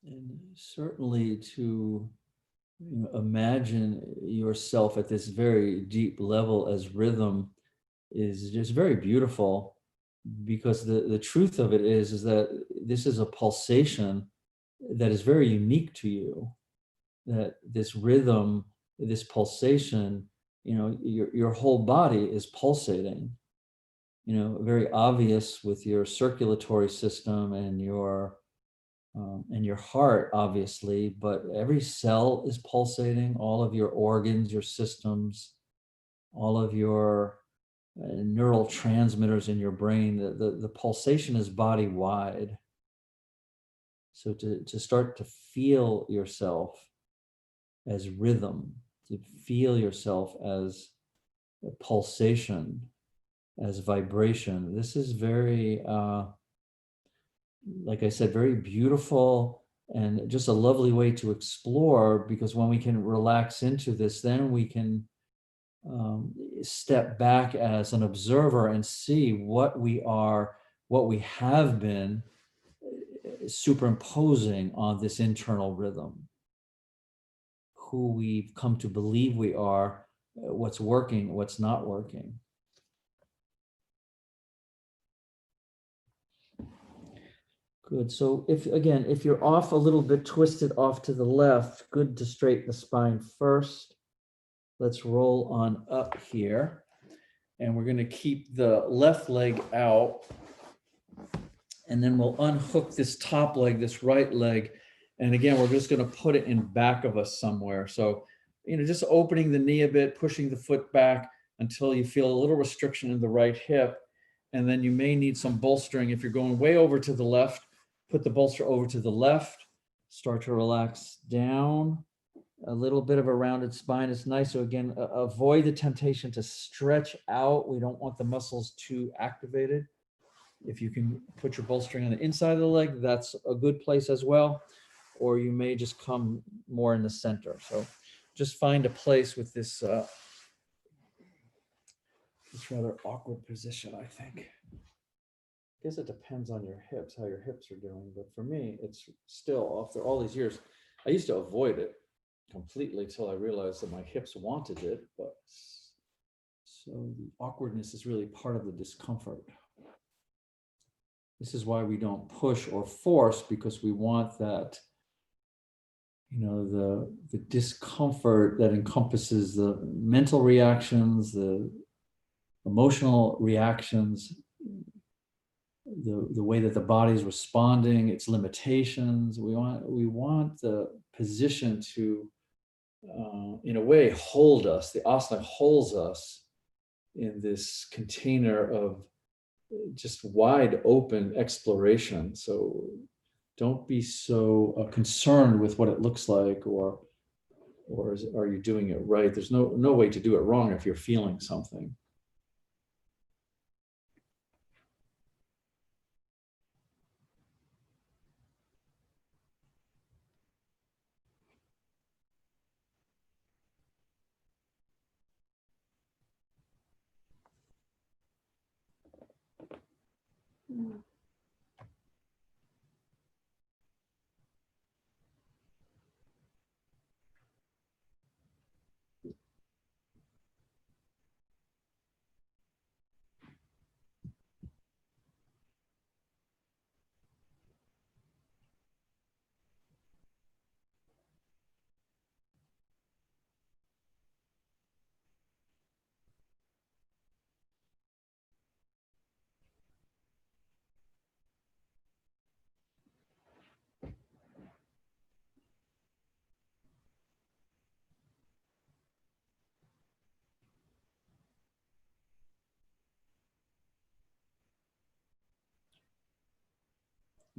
A: And certainly to imagine yourself at this very deep level as rhythm is just very beautiful, because the truth of it is that this is a pulsation that is very unique to you. That this rhythm, this pulsation, your whole body is pulsating. Very obvious with your circulatory system and your heart, obviously, but every cell is pulsating, all of your organs, your systems, all of your neural transmitters in your brain. The pulsation is body wide. So to start to feel yourself as rhythm, to feel yourself as a pulsation, as vibration. This is very, like I said, very beautiful and just a lovely way to explore, because when we can relax into this, then we can step back as an observer and see what we are, what we have been superimposing on this internal rhythm, who we've come to believe we are, what's working, what's not working. Good. So if you're off a little bit, twisted off to the left, good to straighten the spine first. Let's roll on up here. And we're going to keep the left leg out. And then we'll unhook this top leg, this right leg. And again, we're just going to put it in back of us somewhere. So, just opening the knee a bit, pushing the foot back until you feel a little restriction in the right hip. And then you may need some bolstering. If you're going way over to the left, put the bolster over to the left, start to relax down. A little bit of a rounded spine is nice. So again, avoid the temptation to stretch out. We don't want the muscles too activated. If you can put your bolstering on the inside of the leg, that's a good place as well. Or you may just come more in the center. So just find a place with this rather awkward position, I think. I guess it depends on your hips, how your hips are doing. But for me, it's still, after all these years, I used to avoid it completely till I realized that my hips wanted it. But so the awkwardness is really part of the discomfort. This is why we don't push or force, because we want that, the discomfort that encompasses the mental reactions, the emotional reactions, the way that the body is responding, its limitations. We want the position to, in a way, hold us. The asana holds us in this container of just wide open exploration. So don't be so concerned with what it looks like, or are you doing it right? There's no way to do it wrong if you're feeling something.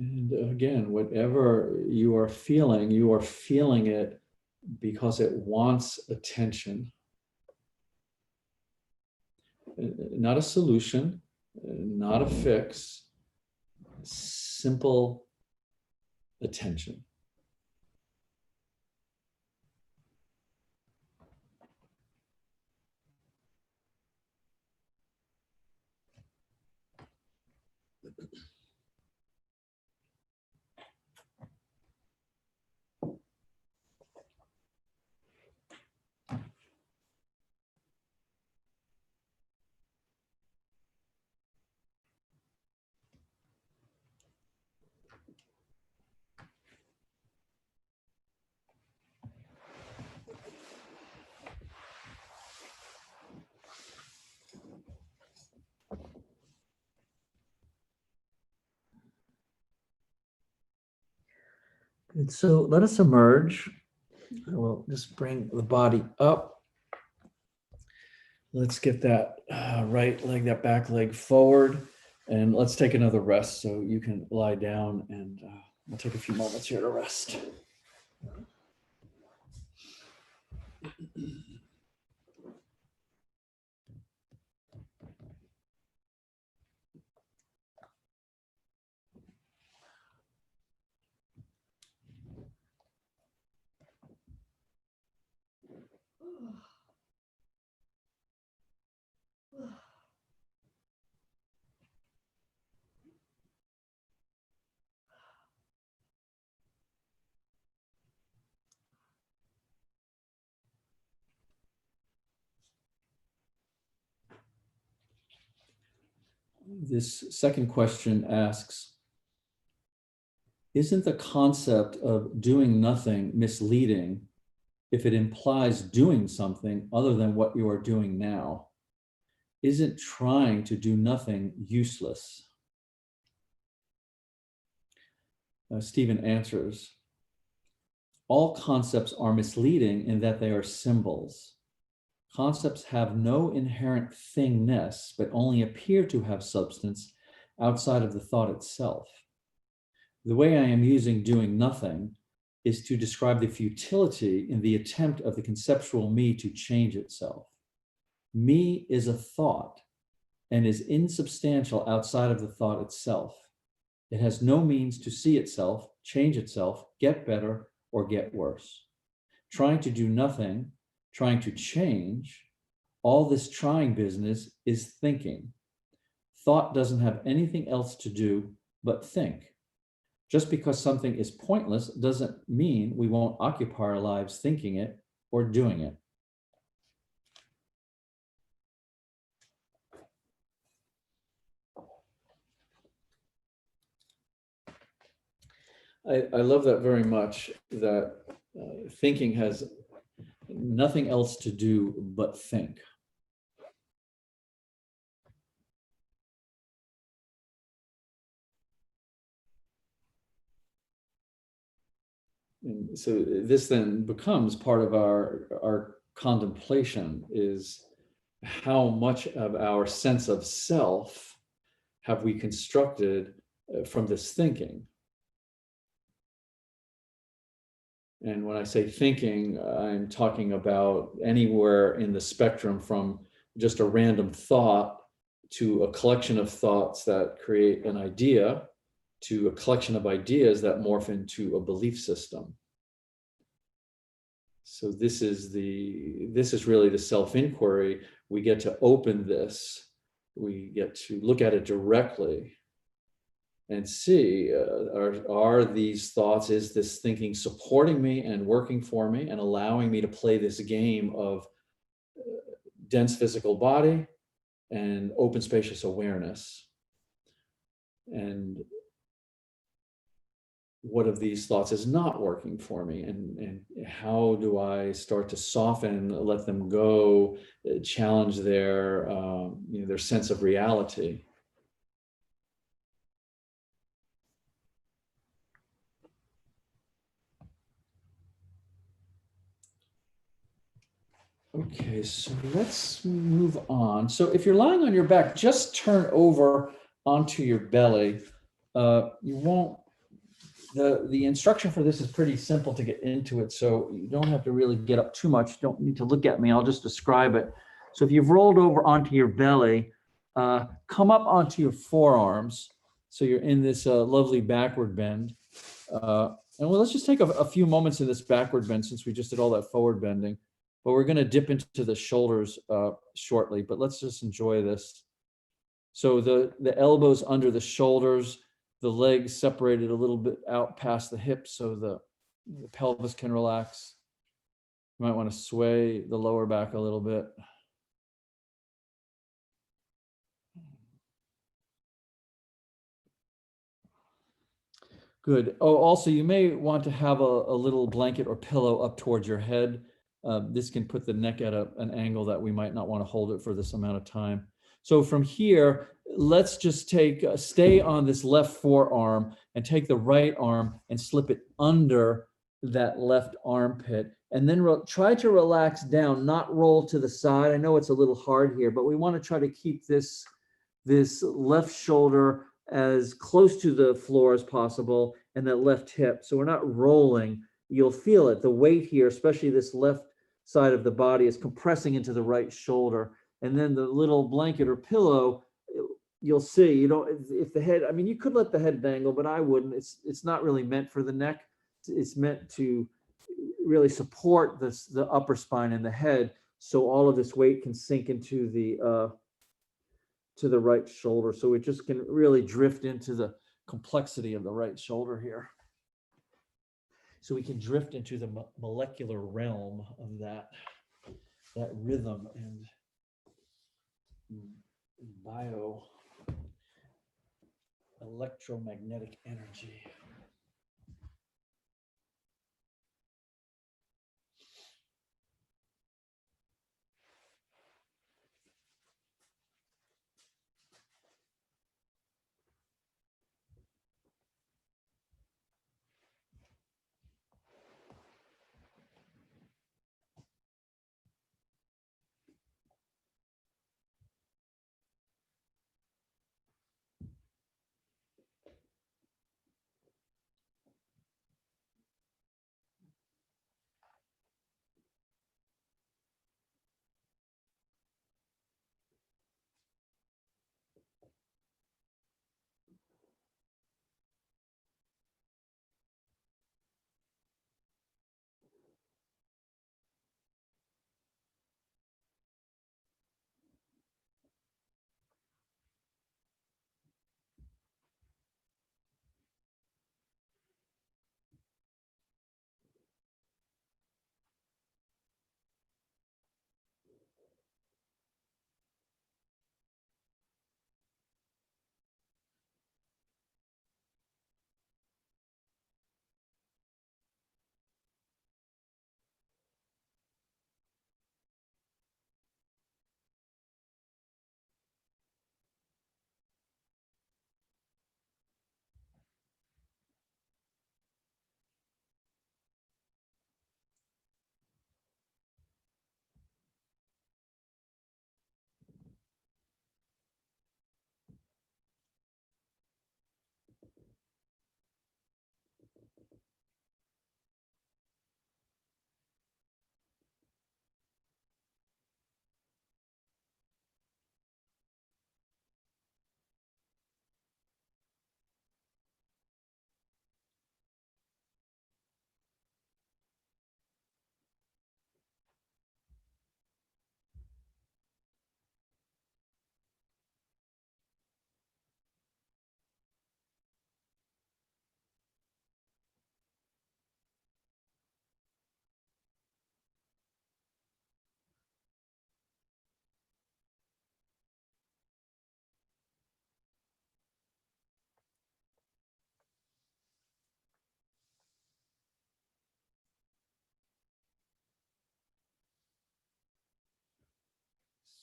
A: And again, whatever you are feeling it because it wants attention. Not a solution, not a fix, simple attention. Good. So let us emerge. I will just bring the body up. Let's get that right leg, that back leg forward, and let's take another rest so you can lie down, and we'll take a few moments here to rest. This second question asks, isn't the concept of doing nothing misleading if it implies doing something other than what you are doing now? Isn't trying to do nothing useless? Stephen answers, all concepts are misleading in that they are symbols. Concepts have no inherent thingness, but only appear to have substance outside of the thought itself. The way I am using doing nothing is to describe the futility in the attempt of the conceptual me to change itself. Me is a thought and is insubstantial outside of the thought itself. It has no means to see itself, change itself, get better, or get worse. Trying to do nothing, trying to change, all this trying business is thinking. Thought doesn't have anything else to do but think. Just because something is pointless doesn't mean we won't occupy our lives thinking it or doing it. I love that very much, that thinking has nothing else to do but think. And so this then becomes part of our contemplation, is how much of our sense of self have we constructed from this thinking? And when I say thinking, I'm talking about anywhere in the spectrum from just a random thought to a collection of thoughts that create an idea, to a collection of ideas that morph into a belief system. So this is really the self-inquiry. We get to open this. We get to look at it directly and see, are these thoughts, is this thinking supporting me and working for me and allowing me to play this game of dense physical body and open spacious awareness? And what of these thoughts is not working for me, and how do I start to soften, let them go, challenge their sense of reality? Okay, so let's move on. So if you're lying on your back, just turn over onto your belly. You won't, the instruction for this is pretty simple to get into it, so you don't have to really get up too much. You don't need to look at me, I'll just describe it. So if you've rolled over onto your belly, come up onto your forearms. So you're in this lovely backward bend. And let's just take a few moments in this backward bend, since we just did all that forward bending. But we're going to dip into the shoulders shortly, but let's just enjoy this. So the elbows under the shoulders, the legs separated a little bit out past the hips so the pelvis can relax. You might want to sway the lower back a little bit. Good. Oh, also, you may want to have a little blanket or pillow up towards your head. This can put the neck at an angle that we might not want to hold it for this amount of time. So from here, let's just stay on this left forearm and take the right arm and slip it under that left armpit. And then try to relax down, not roll to the side. I know it's a little hard here, but we want to try to keep this left shoulder as close to the floor as possible, and that left hip. So we're not rolling. You'll feel it. The weight here, especially this left side of the body, is compressing into the right shoulder. And then the little blanket or pillow, you'll see, if the head, I mean, you could let the head dangle, but I wouldn't. It's not really meant for the neck. It's meant to really support the upper spine and the head, so all of this weight can sink into the right shoulder. So it just can really drift into the complexity of the right shoulder here. So we can drift into the molecular realm of that rhythm and Electromagnetic energy.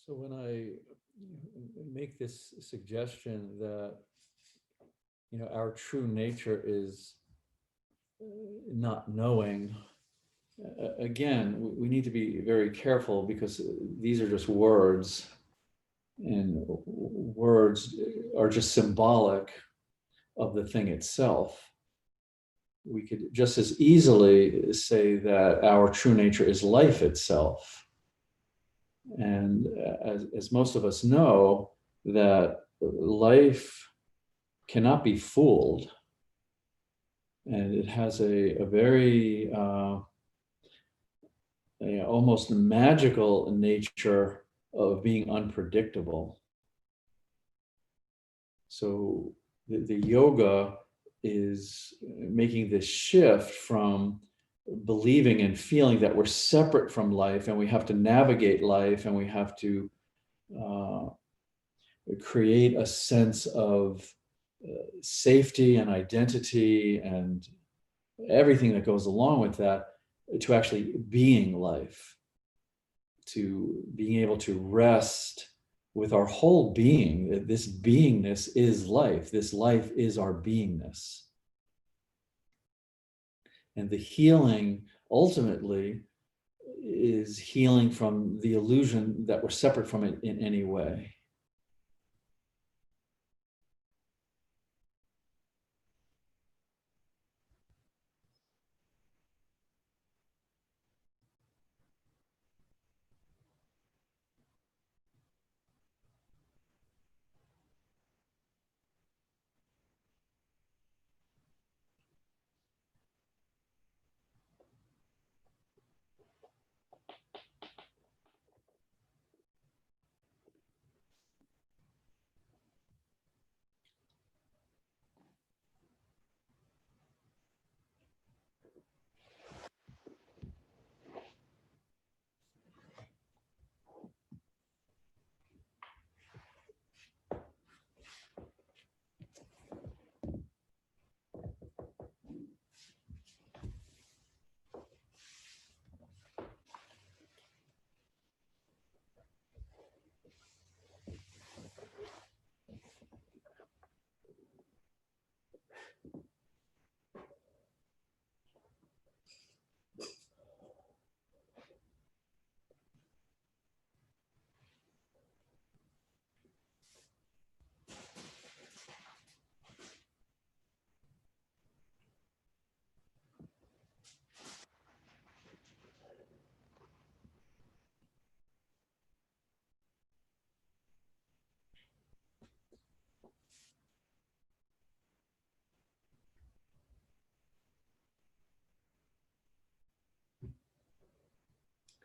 A: So when I make this suggestion that our true nature is not knowing, again, we need to be very careful because these are just words, and words are just symbolic of the thing itself. We could just as easily say that our true nature is life itself. And as most of us know, that life cannot be fooled. And it has a very almost magical nature of being unpredictable. So the yoga is making this shift from believing and feeling that we're separate from life and we have to navigate life and we have to create a sense of safety and identity and everything that goes along with that, to actually being life, to being able to rest with our whole being. This beingness is life. This life is our beingness. And the healing ultimately is healing from the illusion that we're separate from it in any way.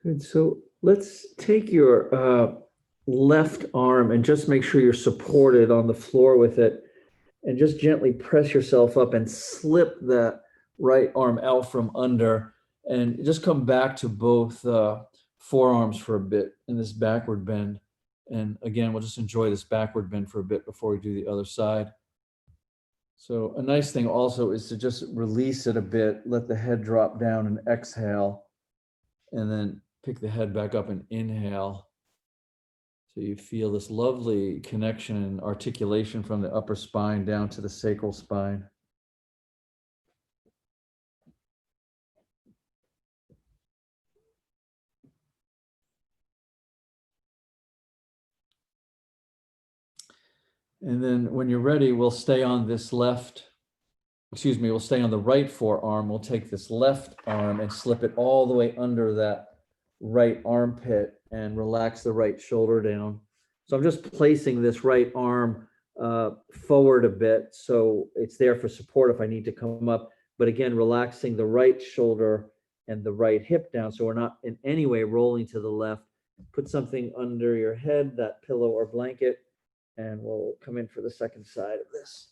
A: Good. So let's take your left arm and just make sure you're supported on the floor with it, and just gently press yourself up and slip that right arm out from under, and just come back to both forearms for a bit in this backward bend. And again, we'll just enjoy this backward bend for a bit before we do the other side. So a nice thing also is to just release it a bit, let the head drop down and exhale, and then pick the head back up and inhale. So you feel this lovely connection and articulation from the upper spine down to the sacral spine. And then when you're ready, we'll stay on this we'll stay on the right forearm. We'll take this left arm and slip it all the way under that right armpit and relax the right shoulder down. So I'm just placing this right arm forward a bit so it's there for support if I need to come up. But again, relaxing the right shoulder and the right hip down so we're not in any way rolling to the left. Put something under your head, that pillow or blanket, and we'll come in for the second side of this.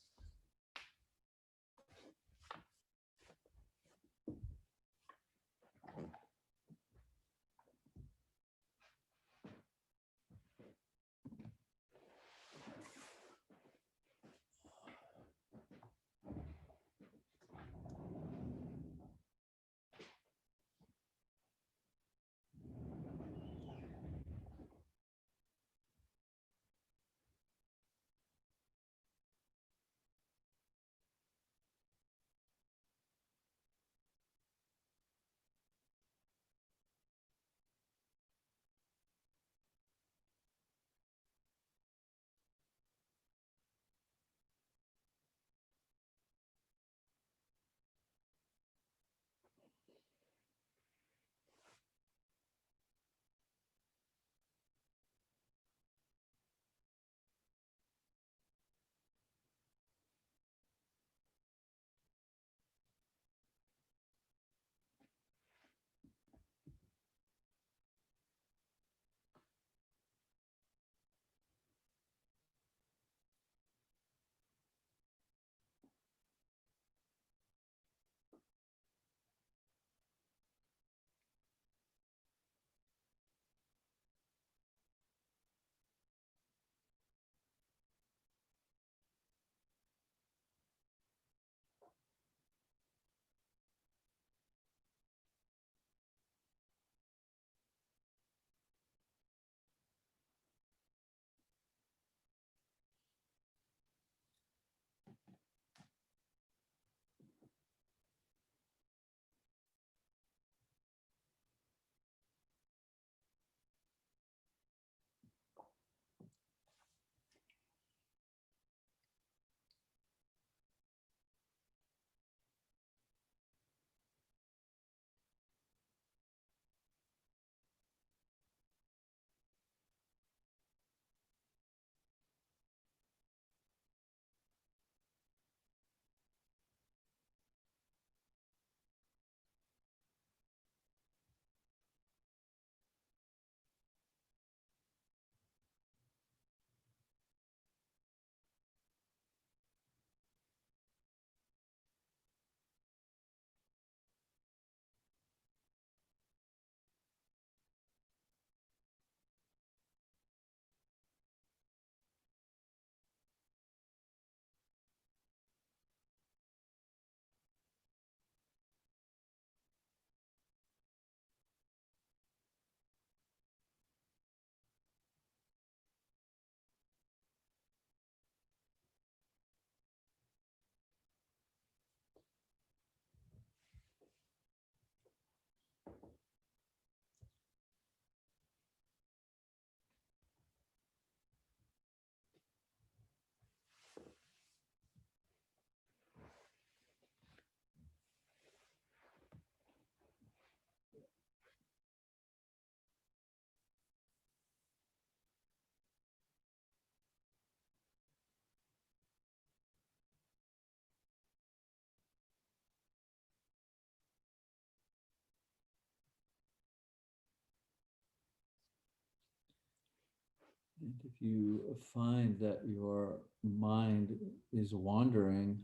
A: And if you find that your mind is wandering,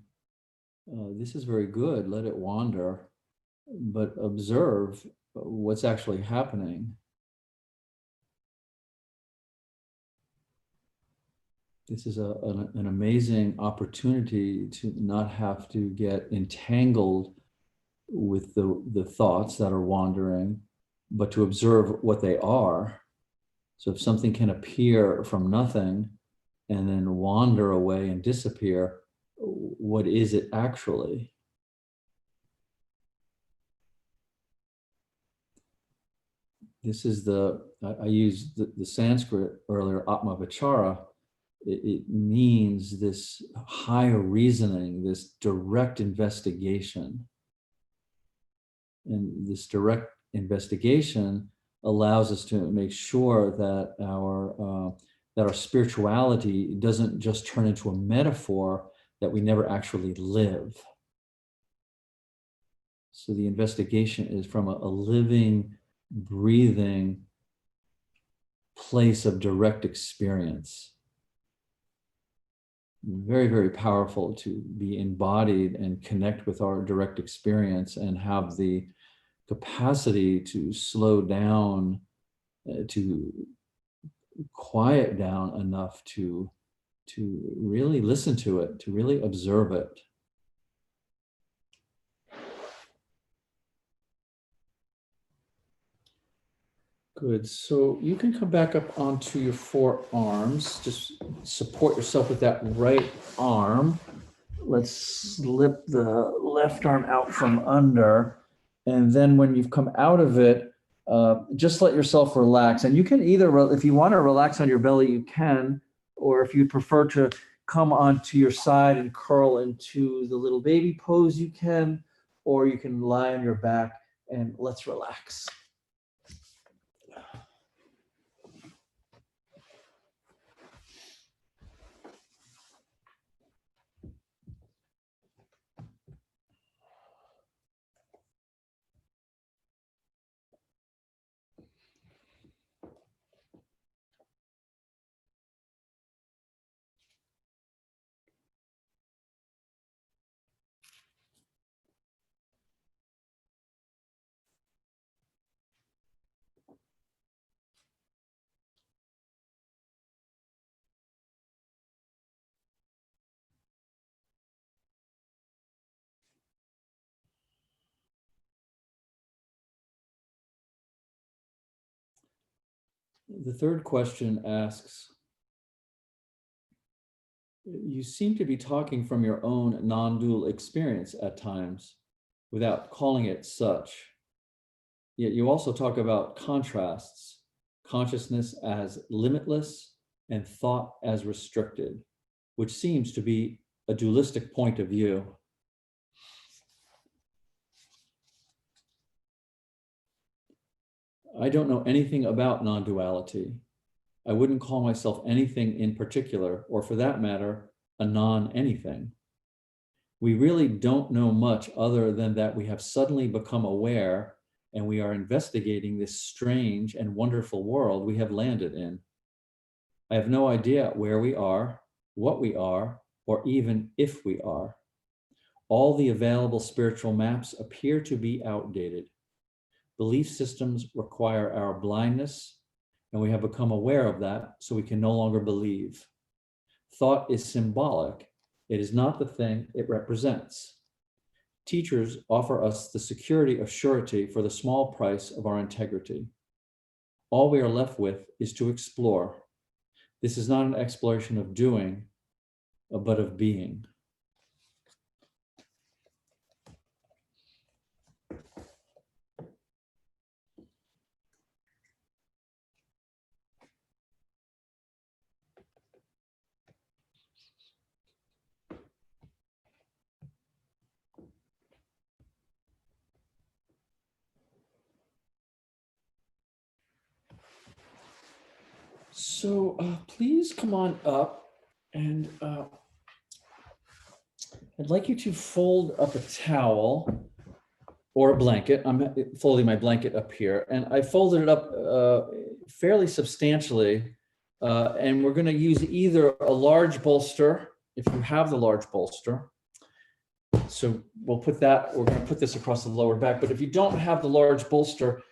A: this is very good. Let it wander, but observe what's actually happening. This is an amazing opportunity to not have to get entangled with the thoughts that are wandering, but to observe what they are. So if something can appear from nothing and then wander away and disappear, what is it actually? This is I used the Sanskrit earlier, Atma Vichara. It means this higher reasoning, this direct investigation. And this direct investigation allows us to make sure that our spirituality doesn't just turn into a metaphor that we never actually live. So the investigation is from a living, breathing place of direct experience. Very, very powerful to be embodied and connect with our direct experience and have the capacity to slow down, to quiet down enough to really listen to it, to really observe it. Good. So you can come back up onto your forearms. Just support yourself with that right arm. Let's slip the left arm out from under. And then when you've come out of it, just let yourself relax. And you can either, if you want to relax on your belly, you can, or if you prefer to come onto your side and curl into the little baby pose, you can, or you can lie on your back and let's relax. The third question asks, you seem to be talking from your own non-dual experience at times without calling it such. Yet you also talk about contrasts, consciousness as limitless and thought as restricted, which seems to be a dualistic point of view. I don't know anything about non-duality. I wouldn't call myself anything in particular, or for that matter, a non-anything. We really don't know much other than that we have suddenly become aware and we are investigating this strange and wonderful world we have landed in. I have no idea where we are, what we are, or even if we are. All the available spiritual maps appear to be outdated. Belief systems require our blindness, and we have become aware of that, so we can no longer believe. Thought is symbolic. It is not the thing it represents. Teachers offer us the security of surety for the small price of our integrity. All we are left with is to explore. This is not an exploration of doing, but of being. So please come on up, and I'd like you to fold up a towel or a blanket. I'm folding my blanket up here, and I folded it up fairly substantially And we're going to use either a large bolster, if you have the large bolster. So we'll put that, we're going to put this across the lower back. But if you don't have the large bolster,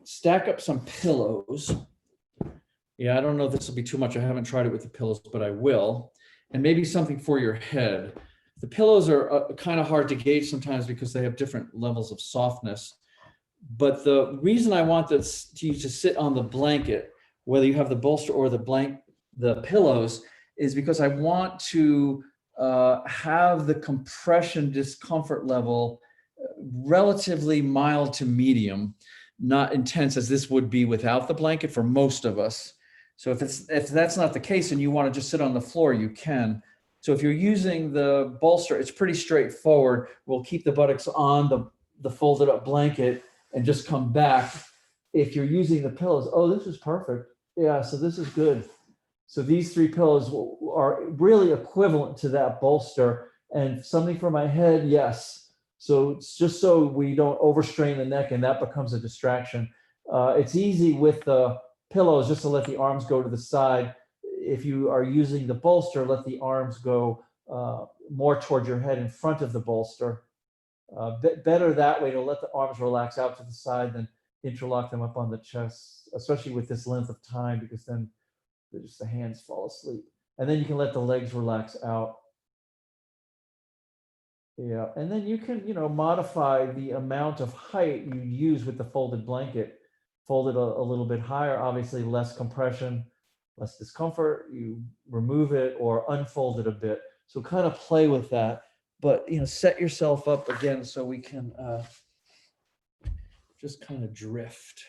A: stack up some pillows. Yeah, I don't know if this will be too much. I haven't tried it with the pillows, but I will. And maybe something for your head. The pillows are kind of hard to gauge sometimes because they have different levels of softness. But the reason I want this to you to sit on the blanket, whether you have the bolster or the pillows, is because I want to have the compression discomfort level relatively mild to medium, not intense as this would be without the blanket for most of us. So if that's not the case and you want to just sit on the floor, you can. So if you're using the bolster, it's pretty straightforward. We'll keep the buttocks on the folded up blanket and just come back. If you're using the pillows, oh, this is perfect. Yeah, so this is good. So these three pillows are really equivalent to that bolster. And something for my head, yes. So it's just so we don't overstrain the neck and that becomes a distraction. It's easy with the pillows just to let the arms go to the side. If you are using the bolster, let the arms go more toward your head in front of the bolster. Better that way to let the arms relax out to the side than interlock them up on the chest, especially with this length of time, because then just the hands fall asleep. And then you can let the legs relax out. Yeah, and then you can, modify the amount of height you use with the folded blanket. Fold it a little bit higher, obviously less compression, less discomfort. You remove it or unfold it a bit. So kind of play with that, but set yourself up again so we can just kind of drift.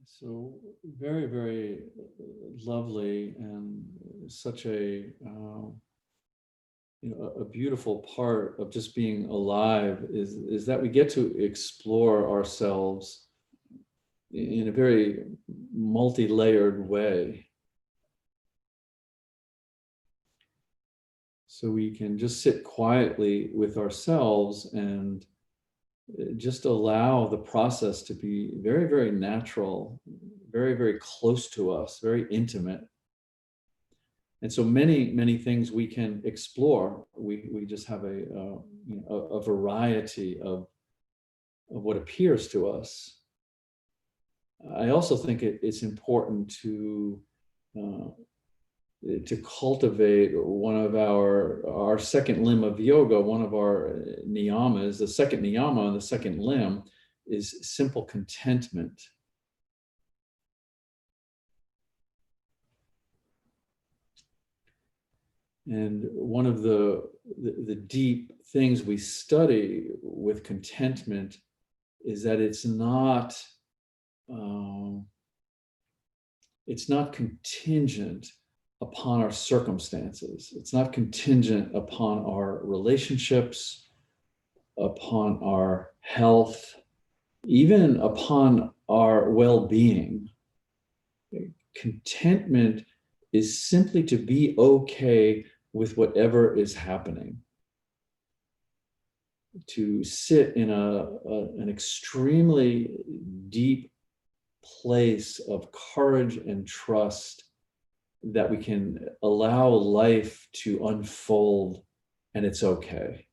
A: So very, very lovely, and such a a beautiful part of just being alive is that we get to explore ourselves in a very multi-layered way. So we can just sit quietly with ourselves and just allow the process to be very, very natural, very, very close to us, very intimate. And so many things we can explore. We just have a variety of what appears to us. I also think it's important uh, to cultivate one of our second limb of yoga. One of our niyamas, the second niyama on the second limb, is simple contentment. And one of the deep things we study with contentment is that it's not contingent upon our circumstances. It's not contingent upon our relationships, upon our health, even upon our well-being. Contentment is simply to be okay with whatever is happening. To sit in an extremely deep place of courage and trust that we can allow life to unfold and it's okay.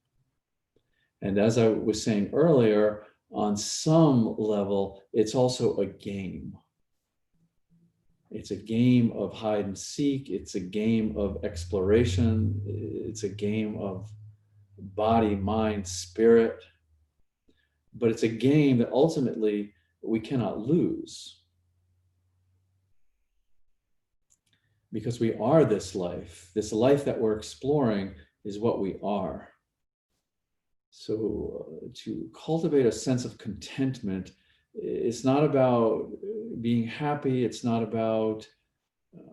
A: And as I was saying earlier, on some level, it's also a game. It's a game of hide and seek. It's a game of exploration. It's a game of body, mind, spirit. But it's a game that ultimately we cannot lose, because we are this life. This life that we're exploring is what we are. So to cultivate a sense of contentment, it's not about being happy. It's not about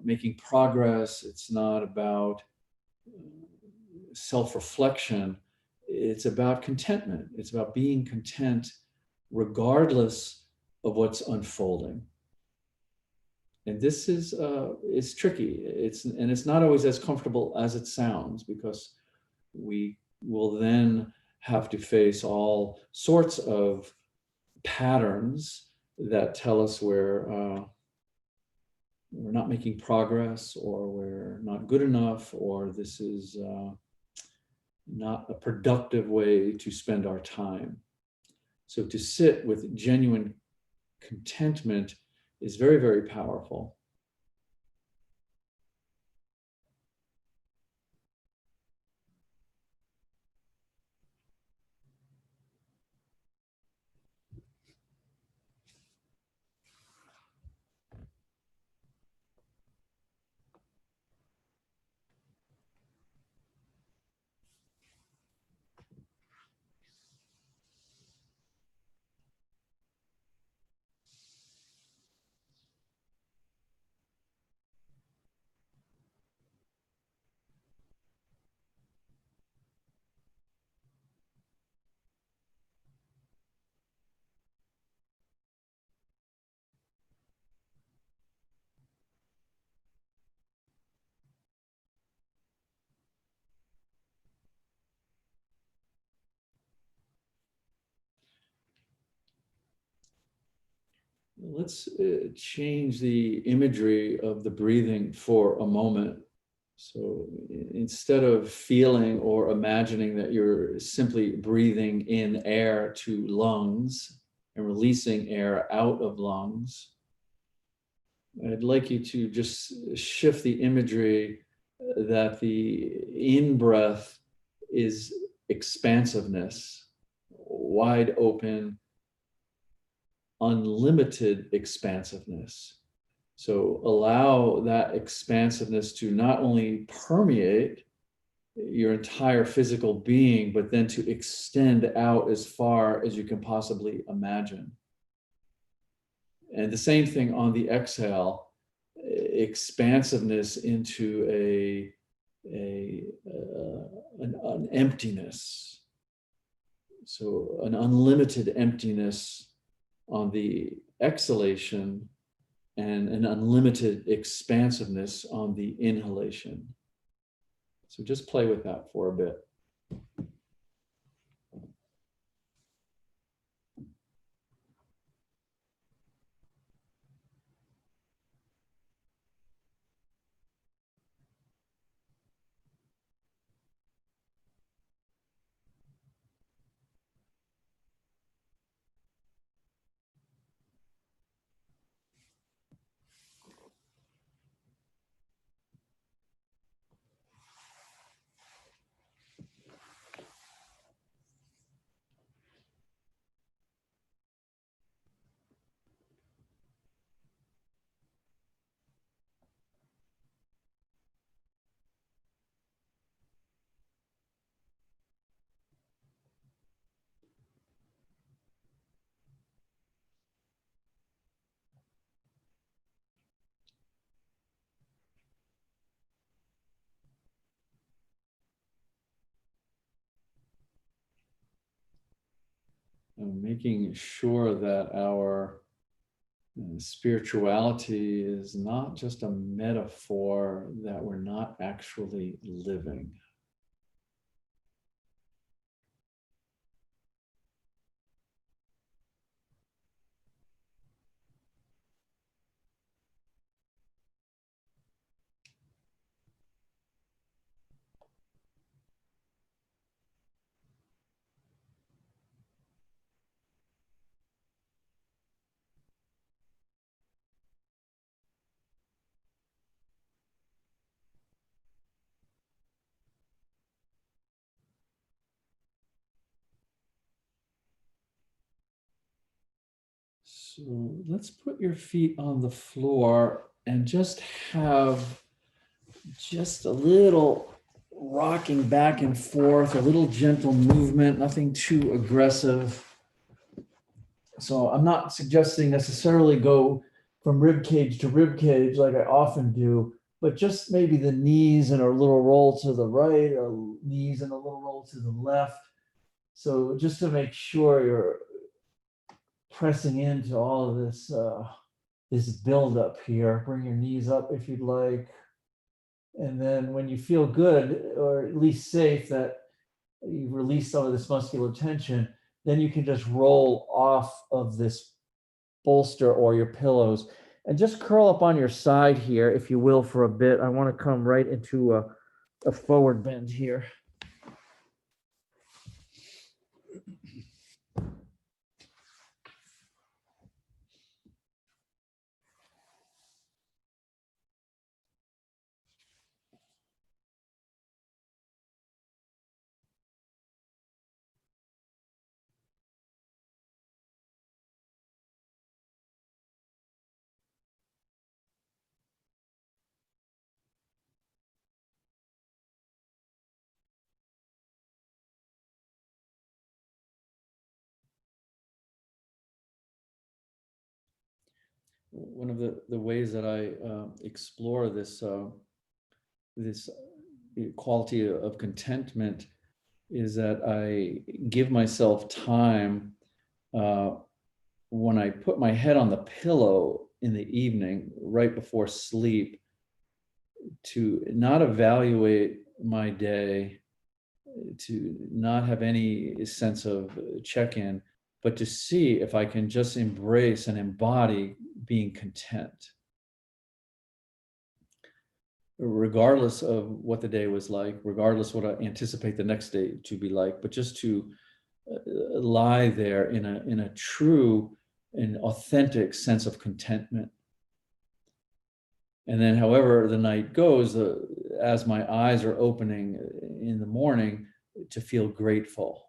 A: making progress. It's not about self-reflection. It's about contentment. It's about being content regardless of what's unfolding. And this is tricky. It's not always as comfortable as it sounds, because we will then have to face all sorts of patterns that tell us we're not making progress, or we're not good enough, or this is not a productive way to spend our time. So to sit with genuine contentment is very, very powerful. Let's change the imagery of the breathing for a moment. So instead of feeling or imagining that you're simply breathing in air to lungs and releasing air out of lungs, I'd like you to just shift the imagery that the in-breath is expansiveness, wide open, unlimited expansiveness. So allow that expansiveness to not only permeate your entire physical being, but then to extend out as far as you can possibly imagine. And the same thing on the exhale, expansiveness into an emptiness. So an unlimited emptiness on the exhalation and an unlimited expansiveness on the inhalation. So just play with that for a bit. And making sure that our spirituality is not just a metaphor that we're not actually living. So let's put your feet on the floor and just have just a little rocking back and forth, a little gentle movement, nothing too aggressive. So I'm not suggesting necessarily go from rib cage to rib cage like I often do, but just maybe the knees and a little roll to the right, or knees and a little roll to the left. So just to make sure you're pressing into all of this this buildup here. Bring your knees up if you'd like. And then when you feel good, or at least safe that you've released some of this muscular tension, then you can just roll off of this bolster or your pillows and just curl up on your side here, if you will, for a bit. I want to come right into a forward bend here. One of the ways that I explore this this quality of contentment is that I give myself time when I put my head on the pillow in the evening, right before sleep, to not evaluate my day, to not have any sense of check-in, but to see if I can just embrace and embody being content, regardless of what the day was like, regardless what I anticipate the next day to be like, but just to lie there in a true and authentic sense of contentment. And then however the night goes, as my eyes are opening in the morning, to feel grateful.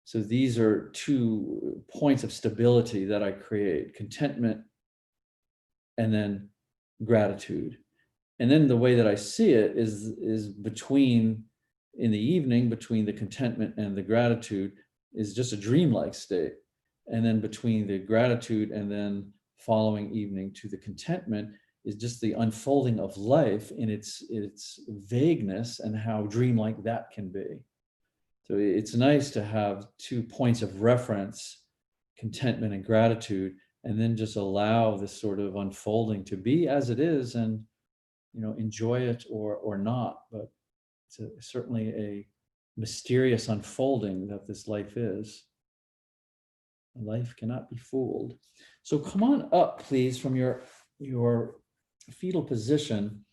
A: So these are 2 points of stability that I create: contentment and then gratitude. And then the way that I see it is between, in the evening, between the contentment and the gratitude is just a dreamlike state. And then between the gratitude and then following evening to the contentment is just the unfolding of life in its vagueness and how dreamlike that can be. So it's nice to have 2 points of reference, contentment and gratitude, and then just allow this sort of unfolding to be as it is, and enjoy it or not. But it's certainly a mysterious unfolding that this life is. Life cannot be fooled. So come on up, please, from your fetal position,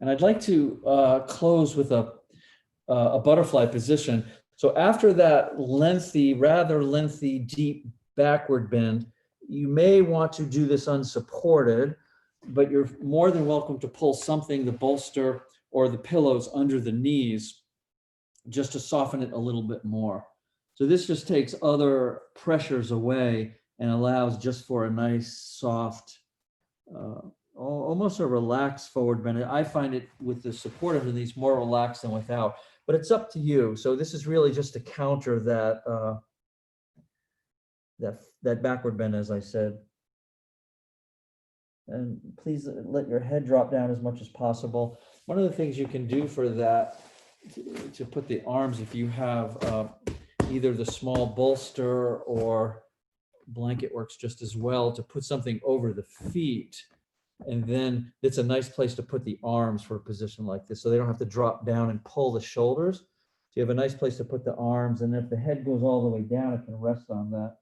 A: and I'd like to close with a butterfly position. So after that rather lengthy, deep backward bend, you may want to do this unsupported, but you're more than welcome to pull something, the bolster or the pillows, under the knees, just to soften it a little bit more. So this just takes other pressures away and allows just for a nice, soft, almost a relaxed forward bend. I find it with the support underneath more relaxed than without, but it's up to you. So this is really just to counter that that backward bend, as I said. And please let your head drop down as much as possible. One of the things you can do for that, to put the arms, if you have either the small bolster or blanket works just as well, to put something over the feet. And then it's a nice place to put the arms for a position like this, so they don't have to drop down and pull the shoulders. So you have a nice place to put the arms, and if the head goes all the way down, it can rest on that.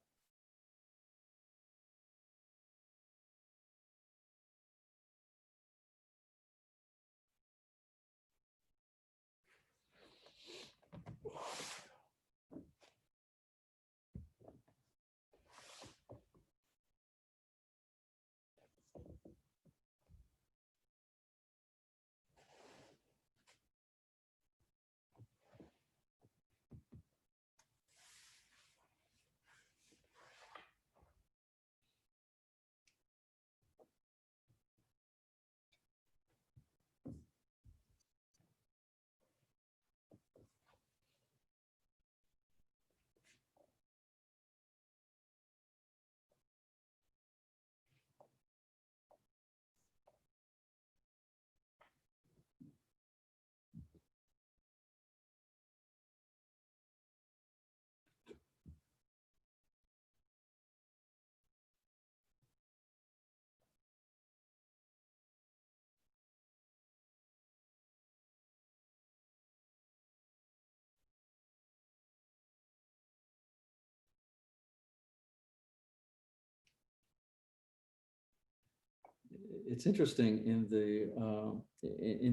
A: It's interesting in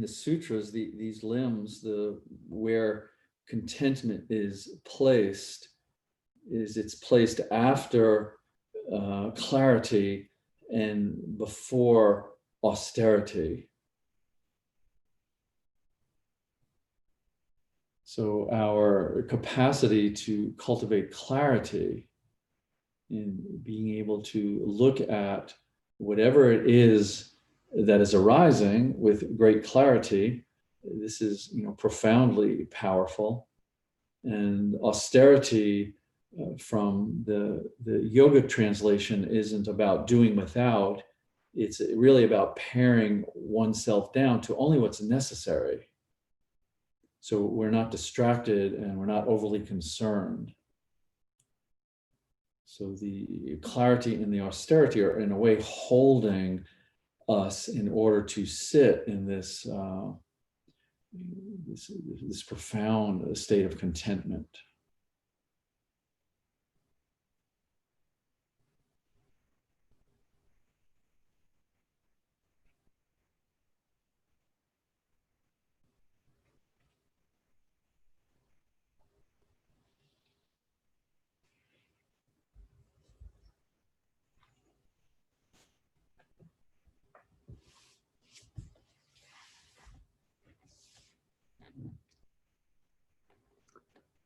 A: the sutras, these limbs, where contentment is placed, it's placed after clarity and before austerity. So our capacity to cultivate clarity in being able to look at whatever it is that is arising with great clarity, this is profoundly powerful. And austerity, from the yoga translation, isn't about doing without. It's really about paring oneself down to only what's necessary. So we're not distracted and we're not overly concerned. So the clarity and the austerity are in a way holding us in order to sit in this this profound state of contentment.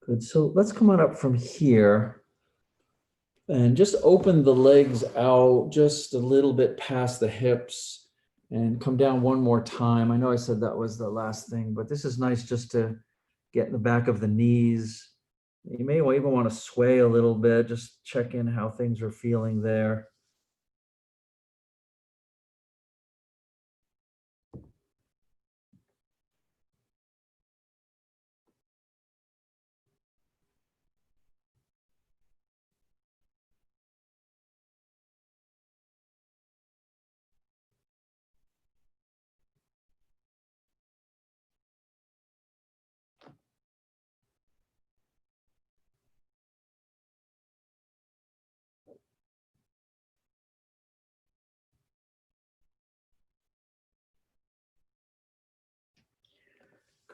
A: Good. So let's come on up from here and just open the legs out just a little bit past the hips and come down one more time. I know I said that was the last thing, but this is nice just to get in the back of the knees. You may even want to sway a little bit, just check in how things are feeling there.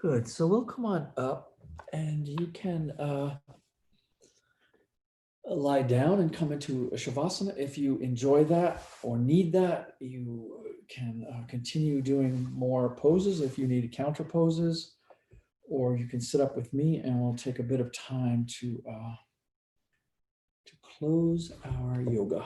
A: Good. So we'll come on up and you can lie down and come into a Shavasana. If you enjoy that or need that, you can continue doing more poses if you need counter poses, or you can sit up with me and we'll take a bit of time to close our yoga.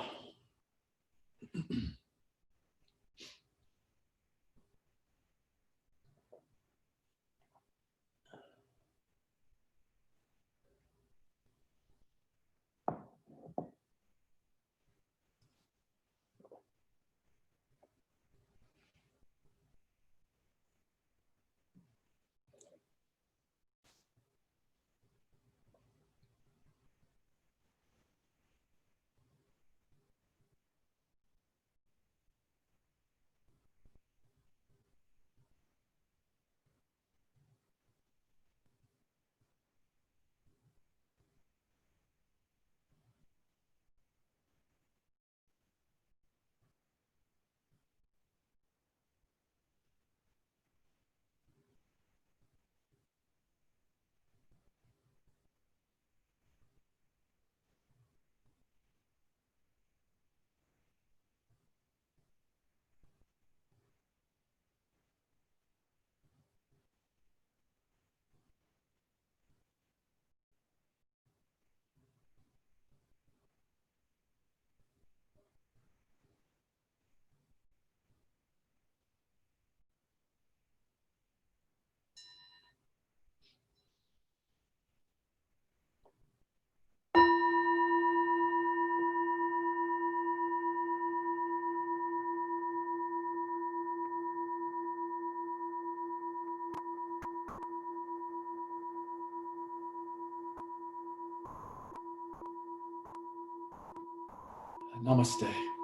A: Namaste.